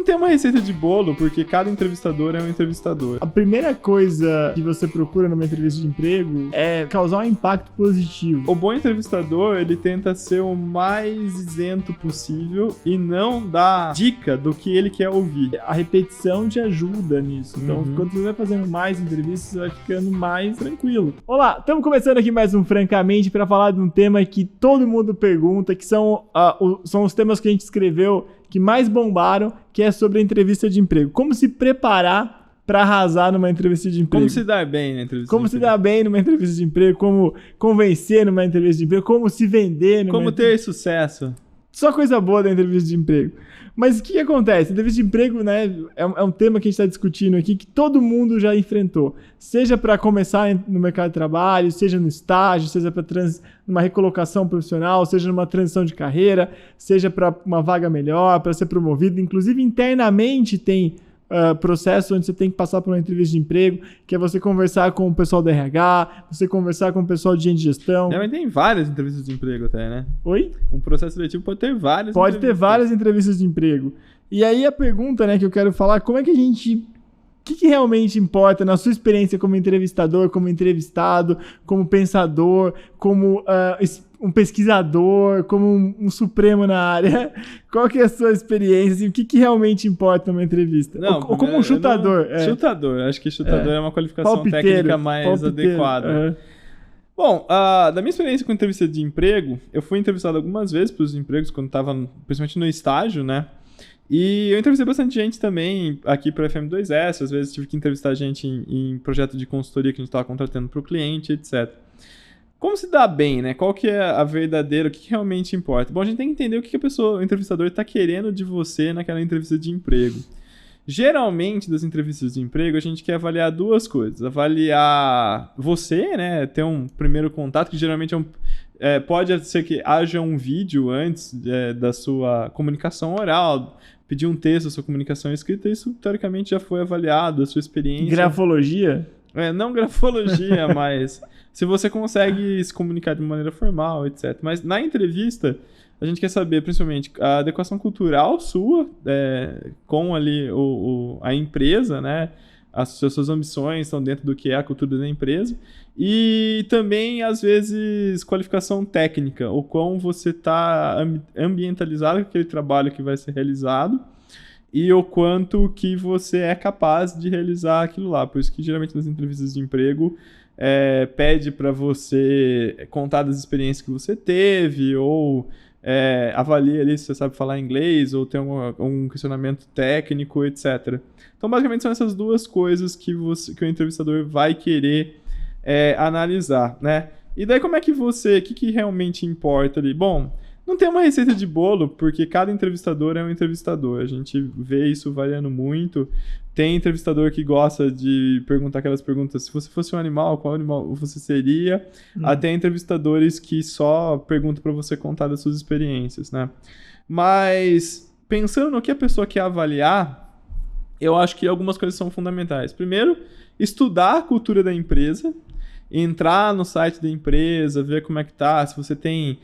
tem uma receita de bolo, porque cada entrevistador é um entrevistador. A primeira coisa que você procura numa entrevista de emprego é causar um impacto positivo. O bom entrevistador, ele tenta ser o mais isento possível e não dar dica do que ele quer ouvir. A repetição te ajuda nisso. Então, quando você vai fazendo mais entrevistas, você vai ficando mais tranquilo. Olá, estamos começando aqui mais um Francamente para falar de um tema que todo mundo pergunta, que são os temas que a gente escreveu que mais bombaram, que é sobre a entrevista de emprego. Como se preparar para arrasar numa entrevista de emprego. Como se dar bem na entrevista de emprego. Como se dar bem numa entrevista de emprego, como convencer numa entrevista de emprego, como se vender numa Como ter sucesso. Só coisa boa da entrevista de emprego. Mas o que acontece? Entrevista de emprego, né, é um tema que a gente está discutindo aqui, que todo mundo já enfrentou. Seja para começar no mercado de trabalho, seja no estágio, seja para numa recolocação profissional, seja numa transição de carreira, seja para uma vaga melhor, para ser promovido. Inclusive, internamente tem processo onde você tem que passar por uma entrevista de emprego, que é você conversar com o pessoal da RH, você conversar com o pessoal de gestão. Mas tem várias entrevistas de emprego até, né? Oi? Um processo seletivo pode ter várias Pode ter várias entrevistas de emprego. E aí a pergunta, né, que eu quero falar, como é que a gente... O que realmente importa na sua experiência como entrevistador, como entrevistado, como pensador, como um pesquisador, como um supremo na área? Qual que é a sua experiência? Assim, o que realmente importa numa entrevista? Não, ou como um chutador? Chutador. Acho que chutador é uma qualificação técnica mais adequada. Bom, da minha experiência com entrevista de emprego, eu fui entrevistado algumas vezes para os empregos quando estava, principalmente no estágio, né? E eu entrevistei bastante gente também aqui para o FM2S, às vezes tive que entrevistar gente em projeto de consultoria que a gente estava contratando para o cliente, etc. Como se dá bem, né? Qual que é a verdadeira, o que realmente importa? Bom, a gente tem que entender o que o entrevistador está querendo de você naquela entrevista de emprego. Geralmente, das entrevistas de emprego, a gente quer avaliar duas coisas. Avaliar você, né? Ter um primeiro contato, que geralmente pode ser que haja um vídeo antes da sua comunicação oral, pedir um texto da sua comunicação escrita, isso teoricamente já foi avaliado, a sua experiência. Grafologia? Não grafologia, mas se você consegue se comunicar de maneira formal, etc. Mas na entrevista, a gente quer saber, principalmente, a adequação cultural sua com ali a empresa, né? As suas ambições estão dentro do que é a cultura da empresa. E também, às vezes, qualificação técnica, o quão você está ambientalizado com aquele trabalho que vai ser realizado e o quanto que você é capaz de realizar aquilo lá. Por isso que, geralmente, nas entrevistas de emprego, pede para você contar das experiências que você teve ou avalie ali se você sabe falar inglês ou tem um questionamento técnico, etc. Então, basicamente, são essas duas coisas que o entrevistador vai querer analisar, né? E daí, como é que o que realmente importa ali? Bom, não tem uma receita de bolo, porque cada entrevistador é um entrevistador. A gente vê isso variando muito. Tem entrevistador que gosta de perguntar aquelas perguntas, se você fosse um animal, qual animal você seria? Até entrevistadores que só perguntam para você contar das suas experiências, né? Mas, pensando no que a pessoa quer avaliar, eu acho que algumas coisas são fundamentais. Primeiro, estudar a cultura da empresa, entrar no site da empresa, ver como é que tá, se você tem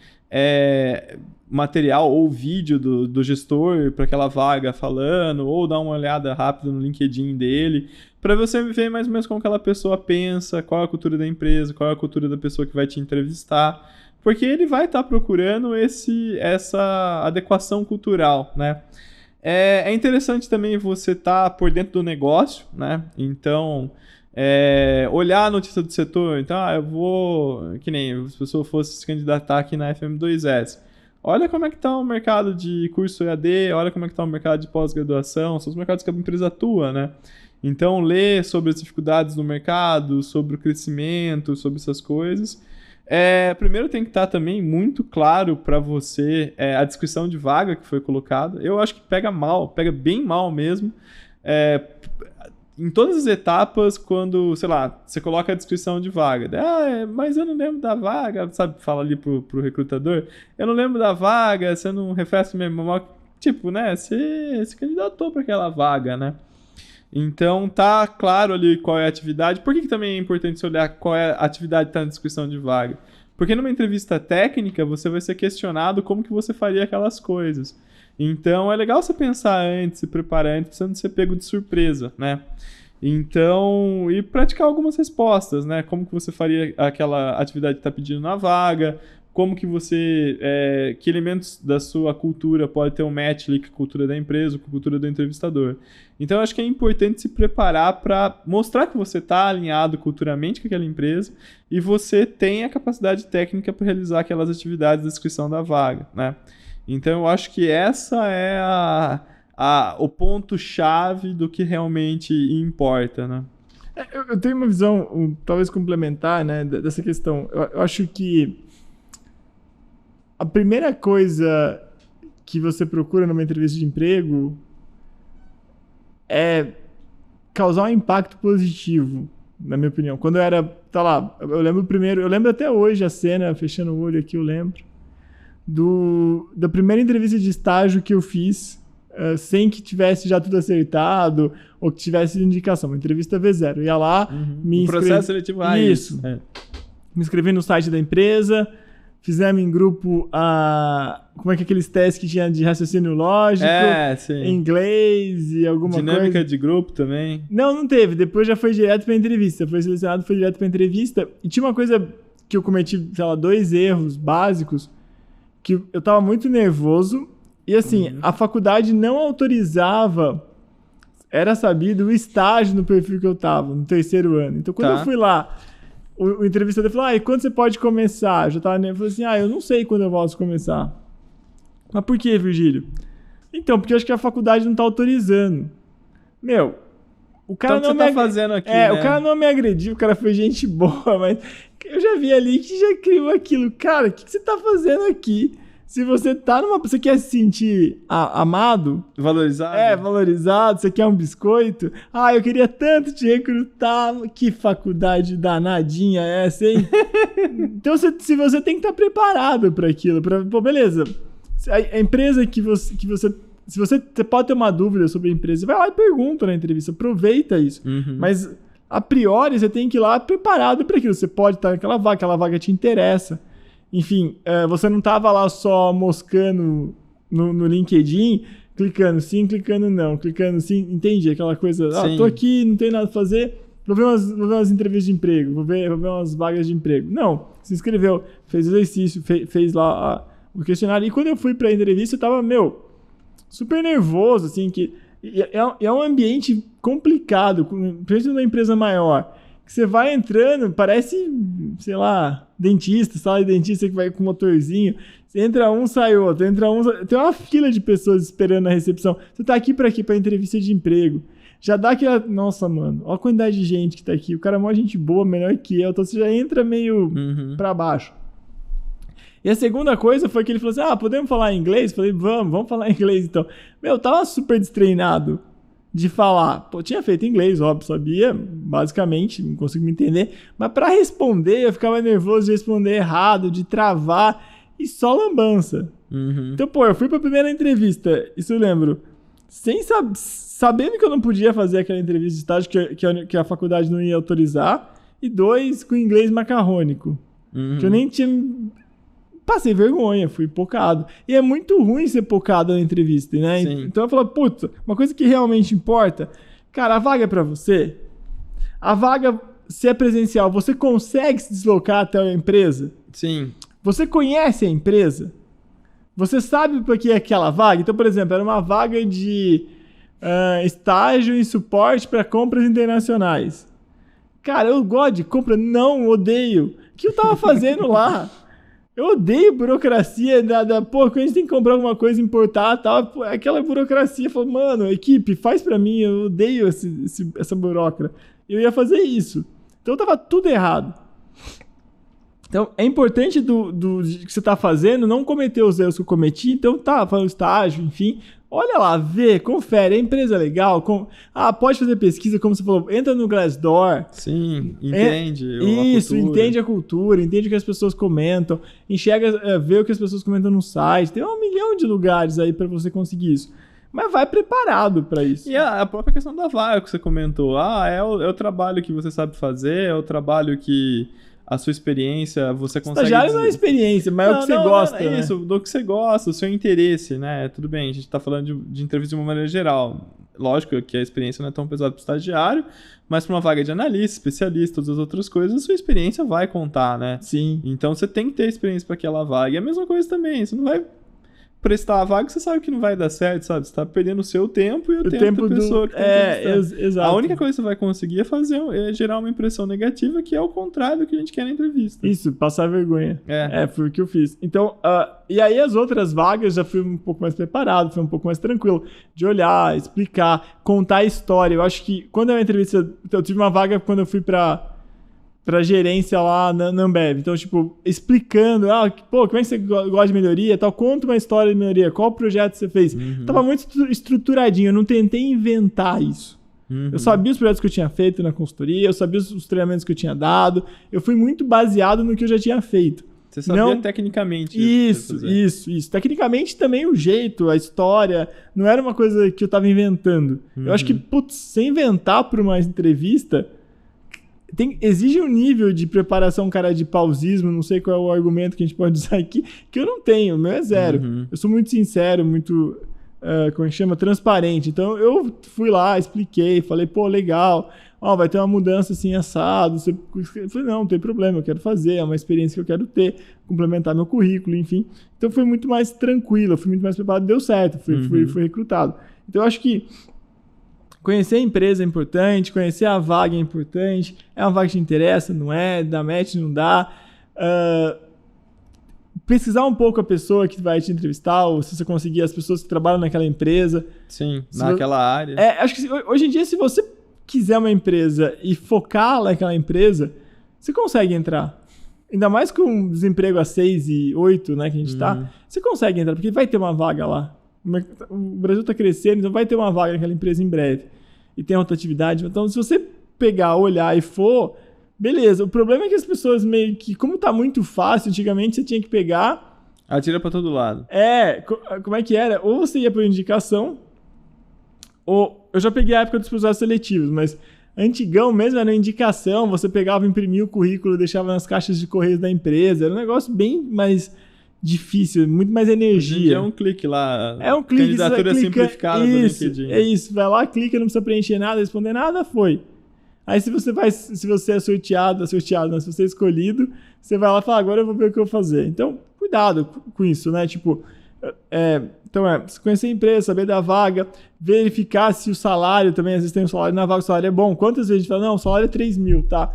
material ou vídeo do gestor para aquela vaga falando, ou dar uma olhada rápida no LinkedIn dele, para você ver mais ou menos como aquela pessoa pensa, qual é a cultura da empresa, qual é a cultura da pessoa que vai te entrevistar, porque ele vai estar procurando essa adequação cultural, né? É interessante também você estar por dentro do negócio, né? Então, olhar a notícia do setor. Então, eu vou... Que nem se a pessoa fosse se candidatar aqui na FM2S. Olha como é que está o mercado de curso EAD, olha como é que está o mercado de pós-graduação, são os mercados que a empresa atua, né? Então, ler sobre as dificuldades do mercado, sobre o crescimento, sobre essas coisas. Primeiro tem que estar também muito claro para você a descrição de vaga que foi colocada. Eu acho que pega bem mal mesmo. Em todas as etapas, quando, sei lá, você coloca a descrição de vaga. Mas eu não lembro da vaga, sabe? Fala ali pro recrutador. Eu não lembro da vaga, você não refresca minha memória. Tipo, né? Você se candidatou para aquela vaga, né? Então, tá claro ali qual é a atividade. Por que também é importante você olhar qual é a atividade que está na descrição de vaga? Porque numa entrevista técnica, você vai ser questionado como que você faria aquelas coisas. Então, é legal você pensar antes, se preparar antes, pra você não ser pego de surpresa, né? Então, e praticar algumas respostas, né? Como que você faria aquela atividade que está pedindo na vaga, como que você, que elementos da sua cultura pode ter um match ali com a cultura da empresa, com a cultura do entrevistador. Então, eu acho que é importante se preparar para mostrar que você está alinhado culturalmente com aquela empresa e você tem a capacidade técnica para realizar aquelas atividades da descrição da vaga, né? Então, eu acho que essa é o ponto-chave do que realmente importa, né? Eu tenho uma visão, talvez complementar, né, dessa questão. Eu acho que a primeira coisa que você procura numa entrevista de emprego é causar um impacto positivo, na minha opinião. Quando eu era, eu lembro até hoje a cena, fechando o olho aqui, eu lembro, da primeira entrevista de estágio que eu fiz, sem que tivesse já tudo acertado ou que tivesse indicação, uma entrevista V0. Eu ia lá, me inscrevi... processo seletivo Isso. Me inscrevi no site da empresa, fizemos em grupo como é que aqueles testes que tinha de raciocínio lógico, inglês e alguma dinâmica coisa. de grupo também. Não teve. Depois já foi direto pra entrevista. Foi selecionado, foi direto pra entrevista. E tinha uma coisa que eu cometi, 2 erros básicos, que eu tava muito nervoso. E assim, a faculdade não autorizava, era sabido, o estágio no perfil que eu tava, no 3º ano. Então, quando eu fui lá, o entrevistador falou, e quando você pode começar? Eu já tava nervoso, eu falei assim, eu não sei quando eu posso começar. Mas por que, Virgílio? Então, porque eu acho que a faculdade não tá autorizando. Meu, o cara então, não você tá fazendo aqui, né? O cara não me agrediu, o cara foi gente boa, mas eu já vi ali que já criou aquilo. Cara, o que você tá fazendo aqui? Se você tá você quer se sentir amado? Valorizado? Valorizado. Você quer um biscoito? Eu queria tanto te recrutar. Que faculdade danadinha é essa, hein? Então, se você tem que estar preparado para aquilo. Beleza. A empresa que você... Se você pode ter uma dúvida sobre a empresa, vai lá e pergunta na entrevista. Aproveita isso. Mas, a priori, você tem que ir lá preparado para aquilo. Você pode estar naquela vaga, aquela vaga te interessa. Enfim, você não estava lá só moscando no LinkedIn, clicando sim, clicando não, clicando sim, entende? Aquela coisa, tô aqui, não tenho nada a fazer, vou ver umas entrevistas de emprego, vou ver umas vagas de emprego. Não, se inscreveu, fez exercício, fez lá o questionário. E quando eu fui para a entrevista, eu estava, super nervoso, assim, que é um ambiente complicado, principalmente numa empresa maior. Que você vai entrando, parece, sei lá, dentista, sala de dentista que vai com motorzinho. Você entra um, sai outro, tem uma fila de pessoas esperando na recepção. Você tá aqui pra entrevista de emprego. Já dá aquela... Nossa, mano, olha a quantidade de gente que tá aqui. O cara é uma gente boa, melhor que eu. Então você já entra meio pra baixo. E a segunda coisa foi que ele falou assim, podemos falar em inglês? Eu falei, vamos falar em inglês então. Eu tava super destreinado de falar. Tinha feito inglês, óbvio, sabia, basicamente, não consigo me entender. Mas para responder, eu ficava nervoso de responder errado, de travar, e só lambança. Então, eu fui pra primeira entrevista, isso eu lembro, sabendo que eu não podia fazer aquela entrevista de estágio, que a faculdade não ia autorizar, e 2, com inglês macarrônico, que eu nem tinha... Passei vergonha, fui pocado. E é muito ruim ser pocado na entrevista, né? Sim. Então eu falo, uma coisa que realmente importa, cara, a vaga é pra você. A vaga, se é presencial, você consegue se deslocar até a empresa? Sim. Você conhece a empresa? Você sabe por que é aquela vaga? Então, por exemplo, era uma vaga de estágio em suporte para compras internacionais. Cara, eu gosto de compra? Não, odeio. O que eu tava fazendo lá? Eu odeio burocracia quando a gente tem que comprar alguma coisa, importar e tal, aquela burocracia, falo, mano, equipe, faz pra mim, eu odeio essa burocracia. Eu ia fazer isso. Então tava tudo errado. Então é importante do que você tá fazendo, não cometer os erros que eu cometi, então fazendo estágio, enfim, olha lá, vê, confere, a empresa é legal, pode fazer pesquisa, como você falou, entra no Glassdoor. Sim, entende isso, entende a cultura, entende o que as pessoas comentam, enxerga, vê o que as pessoas comentam no site, tem 1 milhão de lugares aí para você conseguir isso. Mas vai preparado para isso. E a própria questão da vaga que você comentou, é o trabalho que você sabe fazer, é o trabalho que a sua experiência, você consegue... Estagiário não é experiência, mas é o que você gosta, é né? isso, do que você gosta, o seu interesse, né? Tudo bem, a gente tá falando de entrevista de uma maneira geral. Lógico que a experiência não é tão pesada para o estagiário, mas para uma vaga de analista, especialista, todas as outras coisas, a sua experiência vai contar, né? Sim. Então você tem que ter experiência para aquela vaga. E a mesma coisa também, você não vai prestar a vaga, você sabe que não vai dar certo, sabe? Você tá perdendo o seu tempo e o tempo da pessoa que tá exato. A única coisa que você vai conseguir é gerar uma impressão negativa, que é o contrário do que a gente quer na entrevista. Isso, passar vergonha. Foi o que eu fiz. Então, e aí as outras vagas já fui um pouco mais preparado, foi um pouco mais tranquilo de olhar, explicar, contar a história. Eu acho que quando é uma entrevista, eu tive uma vaga quando eu fui pra gerência lá na Ambev. Então, tipo, explicando, como é que você gosta de melhoria, tal, conta uma história de melhoria, qual projeto você fez. Tava muito estruturadinho, eu não tentei inventar isso. Eu sabia os projetos que eu tinha feito na consultoria, eu sabia os treinamentos que eu tinha dado, eu fui muito baseado no que eu já tinha feito. Você sabia tecnicamente. Isso. Tecnicamente também o jeito, a história, não era uma coisa que eu tava inventando. Eu acho que, sem inventar para uma entrevista... exige um nível de preparação, cara, de pausismo, não sei qual é o argumento que a gente pode usar aqui, que eu não tenho, o meu é zero. Eu sou muito sincero, muito, como é que chama? Transparente. Então, eu fui lá, expliquei, falei, legal, vai ter uma mudança assim, assado. Eu falei, não tem problema, eu quero fazer, é uma experiência que eu quero ter, complementar meu currículo, enfim. Então, foi muito mais tranquilo, fui muito mais preparado, deu certo, fui recrutado. Então, eu acho que conhecer a empresa é importante, conhecer a vaga é importante. É uma vaga que te interessa, não é? Dá match, não dá. Pesquisar um pouco a pessoa que vai te entrevistar, ou se você conseguir as pessoas que trabalham naquela empresa. Sim, naquela área. Acho que hoje em dia, se você quiser uma empresa e focar naquela empresa, você consegue entrar. Ainda mais com um desemprego a 6 e 8, né, que a gente tá, você consegue entrar, porque vai ter uma vaga lá. O Brasil está crescendo, então vai ter uma vaga naquela empresa em breve. E tem rotatividade. Então, se você pegar, olhar e for, beleza. O problema é que as pessoas meio que, como tá muito fácil, antigamente você tinha que pegar... Atira para todo lado. Como é que era? Ou você ia por indicação, ou... Eu já peguei a época dos processos seletivos, mas antigão mesmo era indicação, você pegava, imprimia o currículo, deixava nas caixas de correios da empresa. Era um negócio bem mais... difícil, muito mais energia. É um clique lá. É um clique. Candidatura simplificada do LinkedIn. É isso. Vai lá, clica, não precisa preencher nada, responder nada, foi. Aí se você é sorteado, se você é escolhido, você vai lá e fala, agora eu vou ver o que eu vou fazer. Então, cuidado com isso, né? Tipo, se conhecer a empresa, saber da vaga, verificar se o salário também, às vezes tem um salário na vaga, o salário é bom. Quantas vezes a gente fala, não, o salário é 3 mil, tá?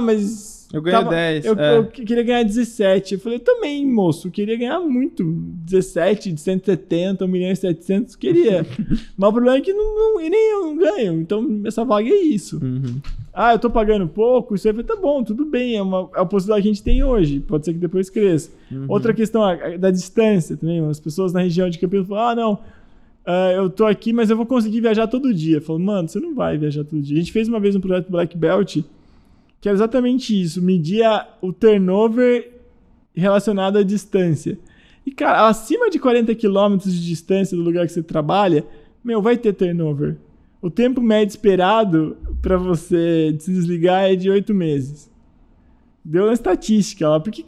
Mas... Eu ganho 10. Eu queria ganhar 17. Eu falei, também, moço, eu queria ganhar muito. 17, de 170, 1.700.000, queria. Mas o problema é que nem eu não ganho. Então, essa vaga é isso. Eu tô pagando pouco, isso aí tá bom, tudo bem. É a possibilidade que a gente tem hoje. Pode ser que depois cresça. Outra questão da distância também. As pessoas na região de Campinas falam, eu tô aqui, mas eu vou conseguir viajar todo dia. Eu falo, mano, você não vai viajar todo dia. A gente fez uma vez um projeto Black Belt, que era exatamente isso, media o turnover relacionado à distância. E, cara, acima de 40 km de distância do lugar que você trabalha, vai ter turnover. O tempo médio esperado para você se desligar é de 8 meses. Deu na estatística lá, porque,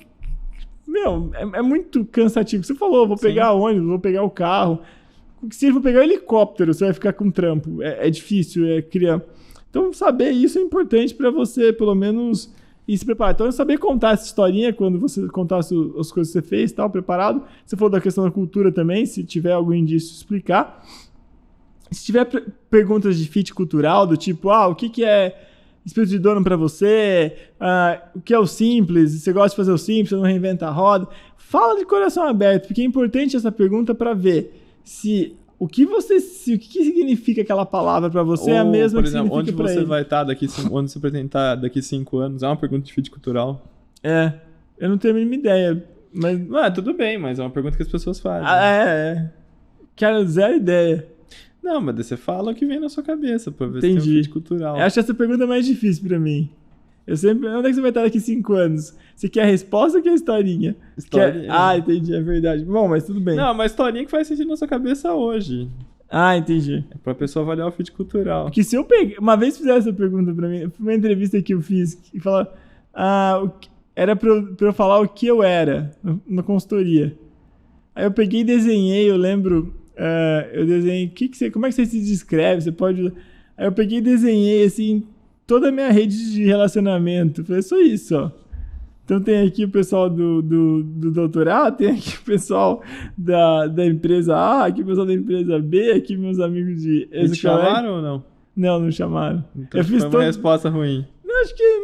é muito cansativo. Você falou, vou pegar ônibus, vou pegar o carro. Se eu for pegar o helicóptero, você vai ficar com trampo. É difícil, criar... Então, saber isso é importante para você, pelo menos, ir se preparar. Então, saber contar essa historinha, quando você contar as coisas que você fez, tal, preparado. Você falou da questão da cultura também, se tiver algum indício, explicar. Se tiver perguntas de fit cultural, do tipo, o que é espírito de dono para você? O que é o simples? Você gosta de fazer o simples, você não reinventa a roda? Fala de coração aberto, porque é importante essa pergunta para ver se... O que significa aquela palavra para você é a mesma por que exemplo, significa para ele. Onde você vai estar onde você pretende estar daqui 5 anos? É uma pergunta de fit cultural. Eu não tenho a mínima ideia. Mas... tudo bem, mas é uma pergunta que as pessoas fazem. Quero zero ideia. Não, mas você fala o que vem na sua cabeça, pra ver Entendi. se tem um fit cultural. Eu acho essa pergunta mais difícil pra mim. Onde é que você vai estar daqui 5 anos? Você quer a resposta ou quer a historinha? Entendi, é verdade. Bom, mas tudo bem. Não, uma historinha que faz sentido na sua cabeça hoje. Entendi. É pra pessoa avaliar o fit cultural. Porque se eu uma vez fizer essa pergunta pra mim, foi uma entrevista que eu fiz, e falar, era pra eu falar o que eu era na consultoria. Aí eu peguei e desenhei, eu lembro, eu desenhei, como é que você se descreve? Você pode... Aí eu peguei e desenhei, assim, toda a minha rede de relacionamento. Falei, só isso, ó. Então tem aqui o pessoal do doutorado, tem aqui o pessoal da empresa A, aqui o pessoal da empresa B, aqui meus amigos de... Eles chamaram ou não? Não chamaram. Então eu fiz foi uma resposta ruim.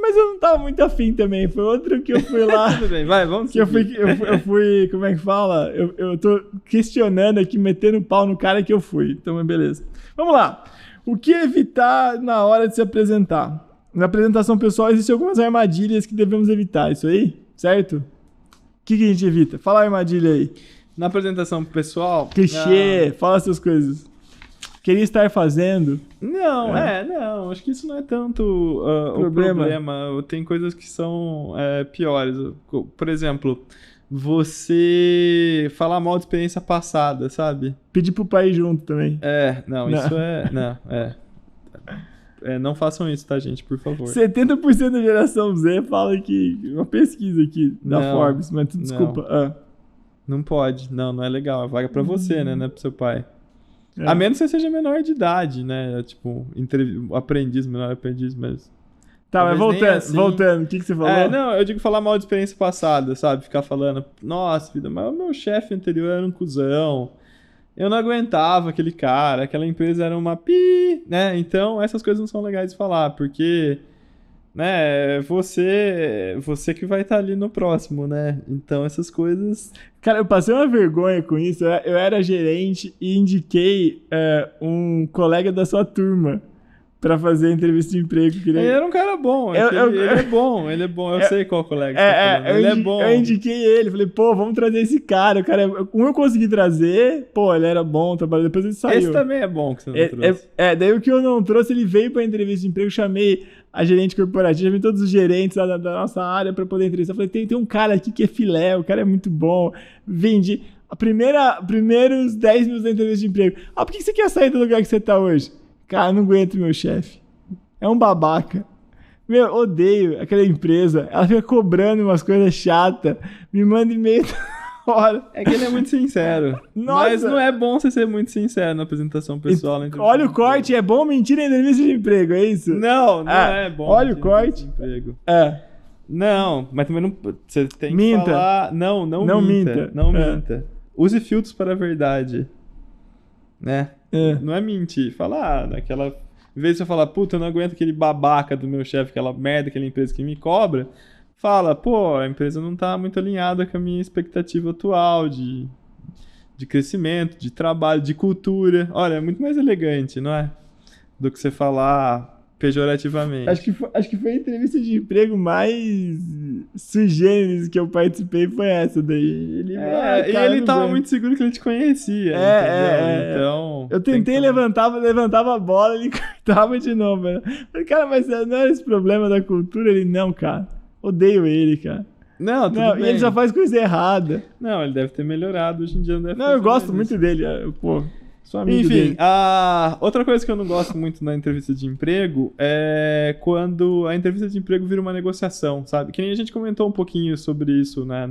Mas eu não tava muito afim também. Foi outro que eu fui lá. Tudo bem, vai, vamos que eu fui, como é que fala? Eu tô questionando aqui, metendo pau no cara que eu fui. Então, beleza. Vamos lá. O que evitar na hora de se apresentar? Na apresentação pessoal, existem algumas armadilhas que devemos evitar. Isso aí? Certo? O que a gente evita? Fala a armadilha aí. Na apresentação pessoal... Clichê, fala essas coisas. Queria estar fazendo. Não, não. Acho que isso não é tanto o problema. Tem coisas que são piores. Por exemplo, você falar mal de experiência passada, sabe? Pedir pro pai ir junto também. Isso é... Não façam isso, tá, gente? Por favor. 70% da geração Z fala que... Uma pesquisa aqui da Forbes, mas desculpa. Não pode. Não é legal. É vaga pra você, né? Não é pro seu pai. A menos que você seja menor de idade, né? Tipo, menor aprendiz, mas... Tá, mas voltando, o que você falou? Eu digo falar mal de experiência passada, sabe? Ficar falando, nossa, vida, mas o meu chefe anterior era um cuzão. Eu não aguentava aquele cara, aquela empresa era uma né? Então, essas coisas não são legais de falar, porque... né, você que vai estar ali no próximo, né? Então essas coisas... Cara, eu passei uma vergonha com isso. Eu era gerente e indiquei um colega da sua turma pra fazer a entrevista de emprego. Ele era um cara bom, ele é bom, eu sei qual colega ele é bom. Eu indiquei ele, falei, pô, vamos trazer esse cara. O cara, eu consegui trazer, pô, ele era bom, trabalhou, depois ele saiu. Esse também é bom que você não trouxe. Daí o que eu não trouxe, ele veio pra entrevista de emprego, chamei a gerente corporativa, chamei todos os gerentes da nossa área pra poder entrevistar. Falei, tem um cara aqui que é filé, o cara é muito bom. Vendi. Primeiros 10 minutos da entrevista de emprego. Por que você quer sair do lugar que você tá hoje? Cara, eu não aguento meu chefe. É um babaca. Meu, odeio aquela empresa. Ela fica cobrando umas coisas chatas. Me manda e-mail toda hora. É que ele é muito sincero. Nossa. Mas não é bom você ser muito sincero na apresentação pessoal. Olha o corte. É bom mentir na entrevista de emprego, é isso? Não é bom. Olha o corte. Emprego. Não, mas também não... Você tem que falar... Não minta. Não minta. Use filtros para a verdade. Né? Não é mentir. Falar naquela... Em vez de você falar, puta, eu não aguento aquele babaca do meu chefe, aquela merda, aquela empresa que me cobra, fala, pô, a empresa não tá muito alinhada com a minha expectativa atual de crescimento, de trabalho, de cultura. Olha, é muito mais elegante, não é? Do que você falar pejorativamente. Acho que foi a entrevista de emprego mais sui generis que eu participei, foi essa daí. Ele tava muito seguro que ele te conhecia. Então... Eu tentei, levantava a bola, ele cortava de novo. Falei, cara, mas não era esse problema da cultura? Ele, não, cara. Odeio ele, cara. Não, e ele já faz coisa errada. Não, ele deve ter melhorado. Hoje em dia não deve eu gosto muito dele. Pô, sou amigo Enfim, dele. Outra coisa que eu não gosto muito na entrevista de emprego é quando a entrevista de emprego vira uma negociação, sabe? Que nem a gente comentou um pouquinho sobre isso, né,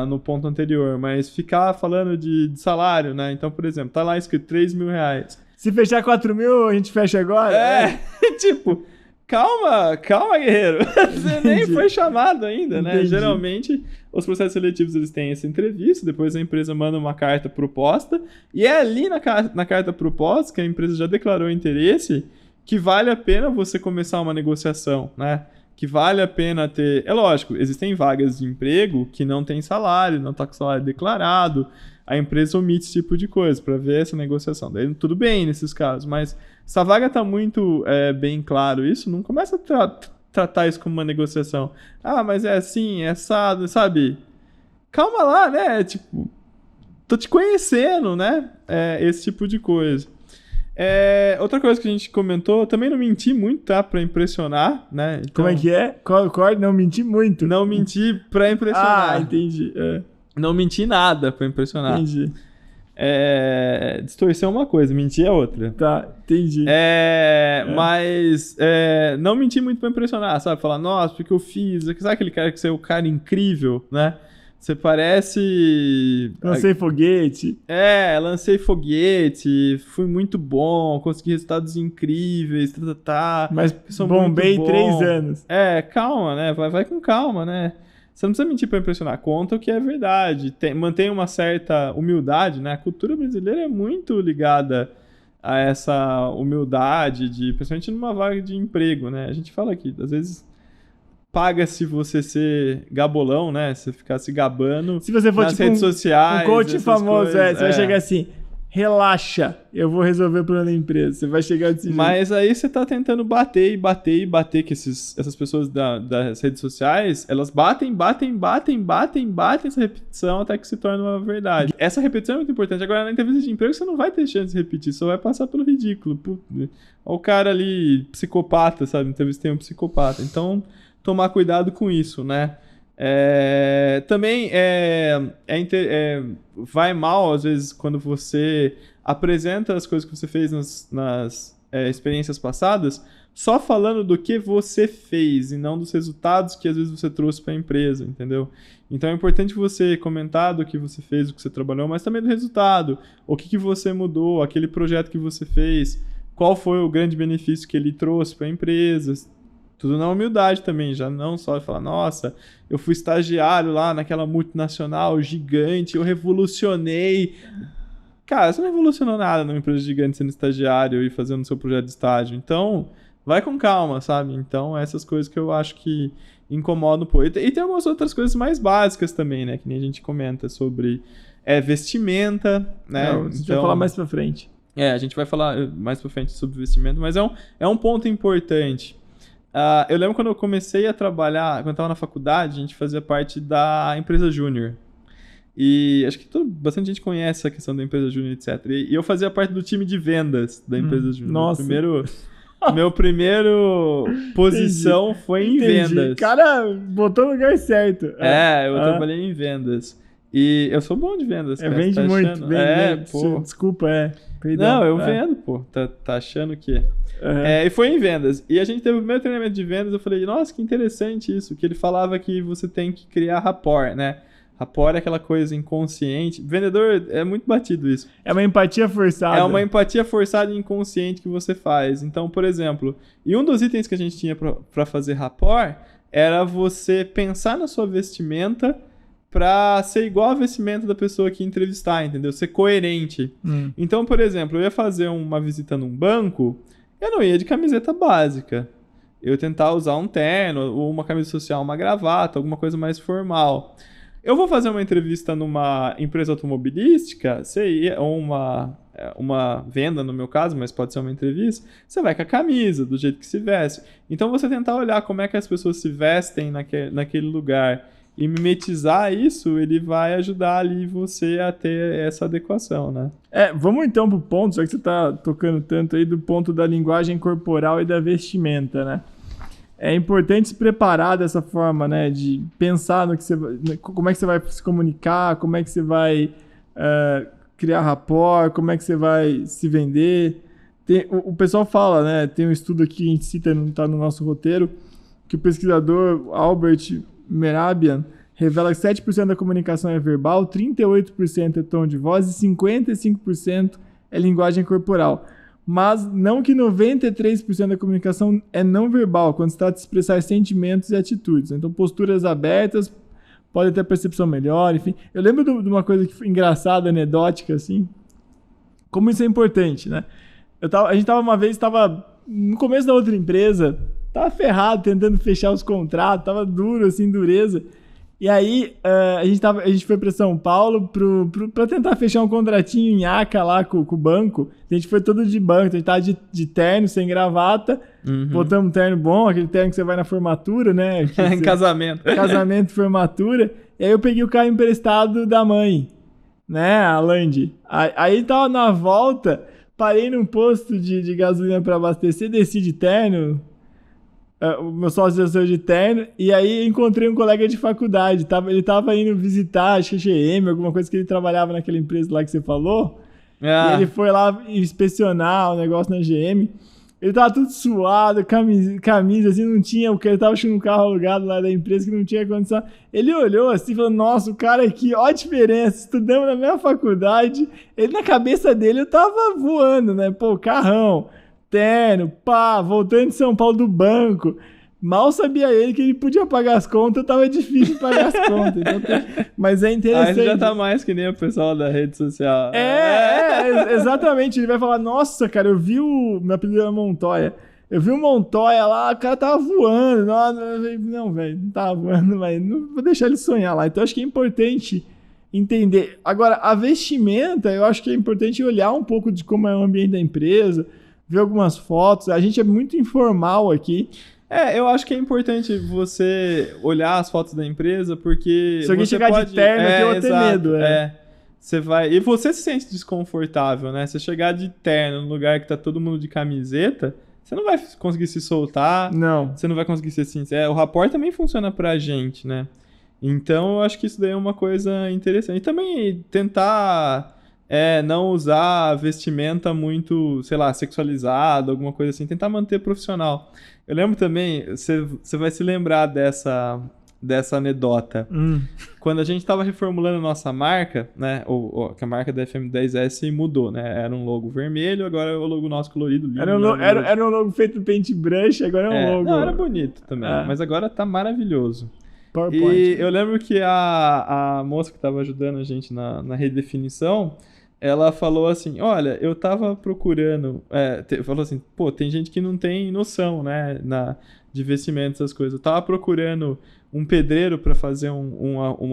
no ponto anterior, mas ficar falando de salário, né? Então, por exemplo, tá lá escrito R$3.000. Se fechar 4.000, a gente fecha agora? Tipo... Calma, guerreiro. Você nem foi chamado ainda, né? Entendi. Geralmente, os processos seletivos, eles têm essa entrevista, depois a empresa manda uma carta proposta, e é ali na carta proposta, que a empresa já declarou interesse, que vale a pena você começar uma negociação, né? Que vale a pena ter... É lógico, existem vagas de emprego que não tem salário, não tá com salário declarado, a empresa omite esse tipo de coisa para ver essa negociação. Daí tudo bem nesses casos, mas se a vaga tá muito bem claro isso, não começa a tratar isso como uma negociação. Mas é assim, é assado, sabe? Calma lá, né? Tipo, tô te conhecendo, né? Esse tipo de coisa. Outra coisa que a gente comentou, também não mentir muito, tá? Pra impressionar, né? Então, como é que é? Não mentir muito. Não mentir pra impressionar. Entendi. Não mentir nada pra impressionar. Entendi. distorcer é uma coisa, mentir é outra. Tá, entendi. Mas não mentir muito pra impressionar, sabe? Falar, nossa, porque eu fiz. Sabe aquele cara que você é o cara incrível, né? Você parece... Lancei foguete. Lancei foguete, fui muito bom, consegui resultados incríveis, Mas sou bombei muito bom. 3 anos. Calma, né? Vai com calma, né? Você não precisa mentir pra impressionar, conta o que é verdade. Mantém uma certa humildade, né? A cultura brasileira é muito ligada a essa humildade, principalmente numa vaga de emprego, né? A gente fala aqui, às vezes paga-se você ser gabolão, né? Você ficar se gabando se você for, nas redes sociais. Um coach famoso, coisas, você vai chegar assim, relaxa, eu vou resolver o problema da empresa. Você vai chegar desse jeito. Mas aí você tá tentando bater, que essas pessoas das redes sociais, elas batem essa repetição até que se torna uma verdade. Essa repetição é muito importante. Agora, na entrevista de emprego, você não vai ter chance de repetir, só vai passar pelo ridículo. Olha o cara ali, psicopata, sabe? Entrevistei um psicopata. Então, tomar cuidado com isso, né? Também vai mal, às vezes, quando você apresenta as coisas que você fez nas experiências passadas, só falando do que você fez e não dos resultados que às vezes você trouxe para a empresa, entendeu? Então é importante você comentar do que você fez, do que você trabalhou, mas também do resultado, o que você mudou, aquele projeto que você fez, qual foi o grande benefício que ele trouxe para a empresa. Tudo na humildade também, já não só falar, nossa, eu fui estagiário lá naquela multinacional gigante, eu revolucionei. Cara, você não revolucionou nada numa empresa gigante sendo estagiário e fazendo seu projeto de estágio. Então, vai com calma, sabe? Então, essas coisas que eu acho que incomodam um pouco. E tem algumas outras coisas mais básicas também, né? Que nem a gente comenta sobre vestimenta, né? Não, a gente vai falar mais pra frente. A gente vai falar mais pra frente sobre vestimenta, mas é um ponto importante. Eu lembro quando eu comecei a trabalhar, quando eu estava na faculdade, a gente fazia parte da empresa júnior. E acho que bastante gente conhece a questão da empresa júnior, etc. E eu fazia parte do time de vendas da empresa júnior. Nossa. Meu primeiro posição foi em vendas. O cara botou no lugar certo. Eu trabalhei em vendas. E eu sou bom de vendas. Vende muito. Achando? Pô. Desculpa, Perdão. Não, eu vendo, pô. Tá achando que... E foi em vendas. E a gente teve o primeiro treinamento de vendas, eu falei, nossa, que interessante isso, que ele falava que você tem que criar rapport, né? Rapport é aquela coisa inconsciente. Vendedor, é muito batido isso. É uma empatia forçada. É uma empatia forçada e inconsciente que você faz. Então, por exemplo, e um dos itens que a gente tinha para fazer rapport era você pensar na sua vestimenta para ser igual a vestimenta da pessoa que entrevistar, entendeu? Ser coerente. Então, por exemplo, eu ia fazer uma visita num banco, eu não ia de camiseta básica. Eu ia tentar usar um terno, ou uma camisa social, uma gravata, alguma coisa mais formal. Eu vou fazer uma entrevista numa empresa automobilística, ou uma venda no meu caso, mas pode ser uma entrevista, você vai com a camisa, do jeito que se veste. Então você tentar olhar como é que as pessoas se vestem naquele lugar e mimetizar isso, ele vai ajudar ali você a ter essa adequação, né? Vamos então pro ponto, já que você tá tocando tanto aí do ponto da linguagem corporal e da vestimenta, né? É importante se preparar dessa forma, né? De pensar no que como é que você vai se comunicar, como é que você vai criar rapport, como é que você vai se vender. O pessoal fala, né? Tem um estudo aqui que a gente cita, não está no nosso roteiro, que o pesquisador Albert Mehrabian revela que 7% da comunicação é verbal, 38% é tom de voz e 55% é linguagem corporal. Mas não que 93% da comunicação é não verbal, quando se trata de expressar sentimentos e atitudes. Então, posturas abertas podem ter percepção melhor, enfim. Eu lembro de uma coisa que foi engraçada, anedótica, assim, como isso é importante, né? A gente estava no começo da outra empresa, tava ferrado, tentando fechar os contratos, tava duro, assim, dureza. E aí, a gente foi para São Paulo para tentar fechar um contratinho em ACA lá com o banco. A gente foi todo de banco, a gente tava de terno, sem gravata, botamos um terno bom, aquele terno que você vai na formatura, né? Em casamento. Casamento, formatura. E aí eu peguei o carro emprestado da mãe, né? A Land. Aí tava na volta, parei num posto de gasolina para abastecer, desci de terno. o meu sócio de terno, e aí encontrei um colega de faculdade. Ele tava indo visitar, acho que GM, alguma coisa que ele trabalhava naquela empresa lá que você falou. E ele foi lá inspecionar o negócio na GM. Ele tava tudo suado, camisa assim, não tinha, porque ele tava achando um carro alugado lá da empresa que não tinha condição. Ele olhou assim e falou, nossa, o cara aqui, ó a diferença, estudamos na mesma faculdade. Ele, na cabeça dele, eu tava voando, né? Pô, carrão, terno, pá, voltando de São Paulo do banco. Mal sabia ele que ele podia pagar as contas, tava difícil pagar as contas. Então, mas é interessante. Aí já tá mais que nem o pessoal da rede social. Exatamente. Ele vai falar, nossa, cara, eu vi meu apelido era Montoya. Eu vi o Montoya lá, o cara tava voando. Não, velho, não tava voando, mas não vou deixar ele sonhar lá. Então, acho que é importante entender. Agora, a vestimenta, eu acho que é importante olhar um pouco de como é o ambiente da empresa, ver algumas fotos. A gente é muito informal aqui. Eu acho que é importante você olhar as fotos da empresa, porque se alguém chegar de terno, eu vou ter medo. Você vai... E você se sente desconfortável, né? Se chegar de terno no lugar que tá todo mundo de camiseta, você não vai conseguir se soltar. Não. Você não vai conseguir ser sincero. O rapport também funciona pra gente, né? Então, eu acho que isso daí é uma coisa interessante. E também tentar não usar vestimenta muito, sei lá, sexualizada, alguma coisa assim. Tentar manter profissional. Eu lembro também, você vai se lembrar dessa anedota. Quando a gente estava reformulando a nossa marca, né? Que a marca da FM10S mudou, né? Era um logo vermelho, agora é o logo nosso colorido. Lindo, era um logo feito no paintbrush, agora é um logo... Não, era bonito também, mas agora tá maravilhoso. PowerPoint. E eu lembro que a moça que estava ajudando a gente na redefinição, ela falou assim, olha, eu tava procurando... falou assim, pô, tem gente que não tem noção, né, de vestimento, essas coisas. Eu tava procurando um pedreiro para fazer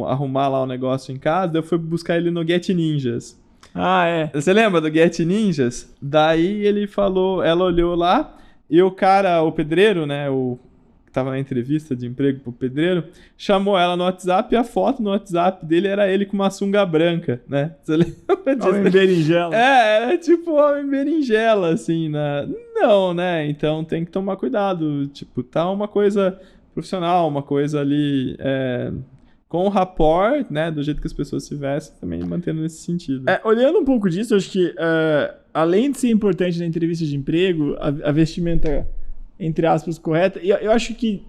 arrumar lá um negócio em casa, daí eu fui buscar ele no Get Ninjas. Você lembra do Get Ninjas? Daí ele falou, ela olhou lá, e o pedreiro, né, tava na entrevista de emprego pro pedreiro, chamou ela no WhatsApp e a foto no WhatsApp dele era ele com uma sunga branca, né? Você lembra disso? Homem berinjela. Era tipo homem berinjela, assim, né? Não, né? Então tem que tomar cuidado, tipo, tá uma coisa profissional, uma coisa ali com o rapport, né? Do jeito que as pessoas se vestem, também mantendo nesse sentido. Olhando um pouco disso, eu acho que além de ser importante na entrevista de emprego, a vestimenta entre aspas, correta. E eu acho que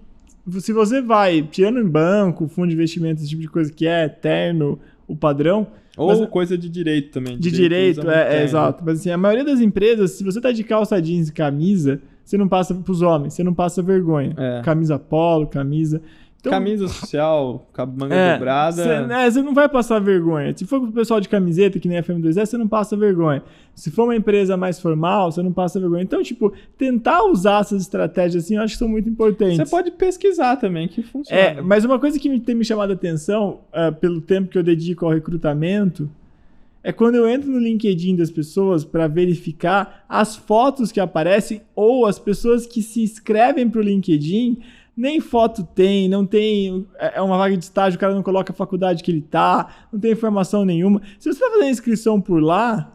se você vai, tirando em banco, fundo de investimento, esse tipo de coisa que é terno, o padrão... Ou coisa de direito também. De direito, exato. Mas assim, a maioria das empresas, se você tá de calça jeans e camisa, você não passa pros homens, você não passa vergonha. Camisa polo, camisa... Então, camisa social, manga dobrada... Você não vai passar vergonha. Se for pro pessoal de camiseta, que nem a FM2S, você não passa vergonha. Se for uma empresa mais formal, você não passa vergonha. Então, tipo, tentar usar essas estratégias assim, eu acho que são muito importantes. Você pode pesquisar também, que funciona. Mas uma coisa que tem me chamado a atenção, pelo tempo que eu dedico ao recrutamento, é quando eu entro no LinkedIn das pessoas para verificar as fotos que aparecem ou as pessoas que se inscrevem pro LinkedIn... Nem foto tem, não tem... É uma vaga de estágio, o cara não coloca a faculdade que ele tá, não tem informação nenhuma. Se você tá fazendo inscrição por lá,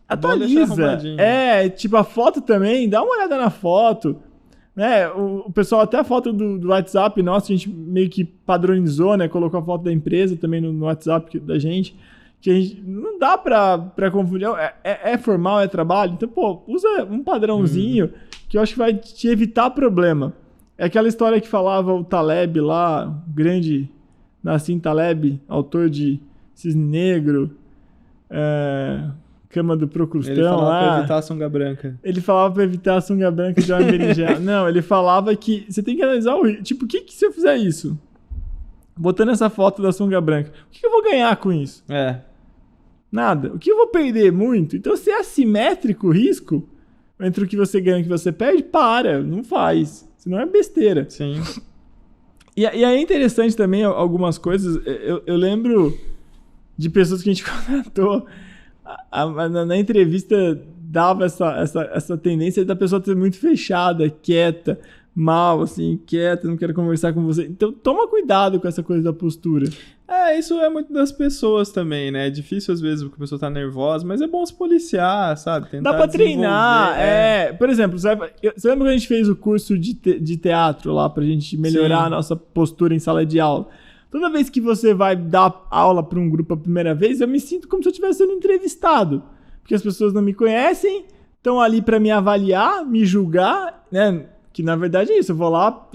atualiza. Tipo, a foto também, dá uma olhada na foto. Né? O pessoal, até a foto do WhatsApp nosso, a gente meio que padronizou, né? Colocou a foto da empresa também no WhatsApp da gente. Que a gente não dá pra confundir. É formal, é trabalho. Então, pô, usa um padrãozinho que eu acho que vai te evitar problema. É aquela história que falava o Taleb lá, o grande Nassim Taleb, autor de Cisne Negro, Cama do Procrustão. Ele falava lá, pra evitar a sunga branca. Ele falava pra evitar a sunga branca de uma berinjela. Não, ele falava que você tem que analisar o risco. Tipo, o que se eu fizer isso? Botando essa foto da sunga branca, o que eu vou ganhar com isso? Nada. O que eu vou perder muito? Então, se é assimétrico o risco entre o que você ganha e o que você perde, não faz. Senão é besteira. Sim. E aí é interessante também algumas coisas. Eu lembro de pessoas que a gente contratou. Na entrevista dava essa tendência da pessoa ser muito fechada, quieta, mal, assim, quieta, não quero conversar com você. Então, toma cuidado com essa coisa da postura. Isso é muito das pessoas também, né? É difícil às vezes porque a pessoa tá nervosa, mas é bom se policiar, sabe? Tentar Dá pra treinar, desenvolver, Por exemplo, você lembra que a gente fez o curso de teatro lá pra gente melhorar Sim. a nossa postura em sala de aula? Toda vez que você vai dar aula pra um grupo a primeira vez, eu me sinto como se eu estivesse sendo entrevistado. Porque as pessoas não me conhecem, estão ali pra me avaliar, me julgar, né? Que na verdade é isso, eu vou lá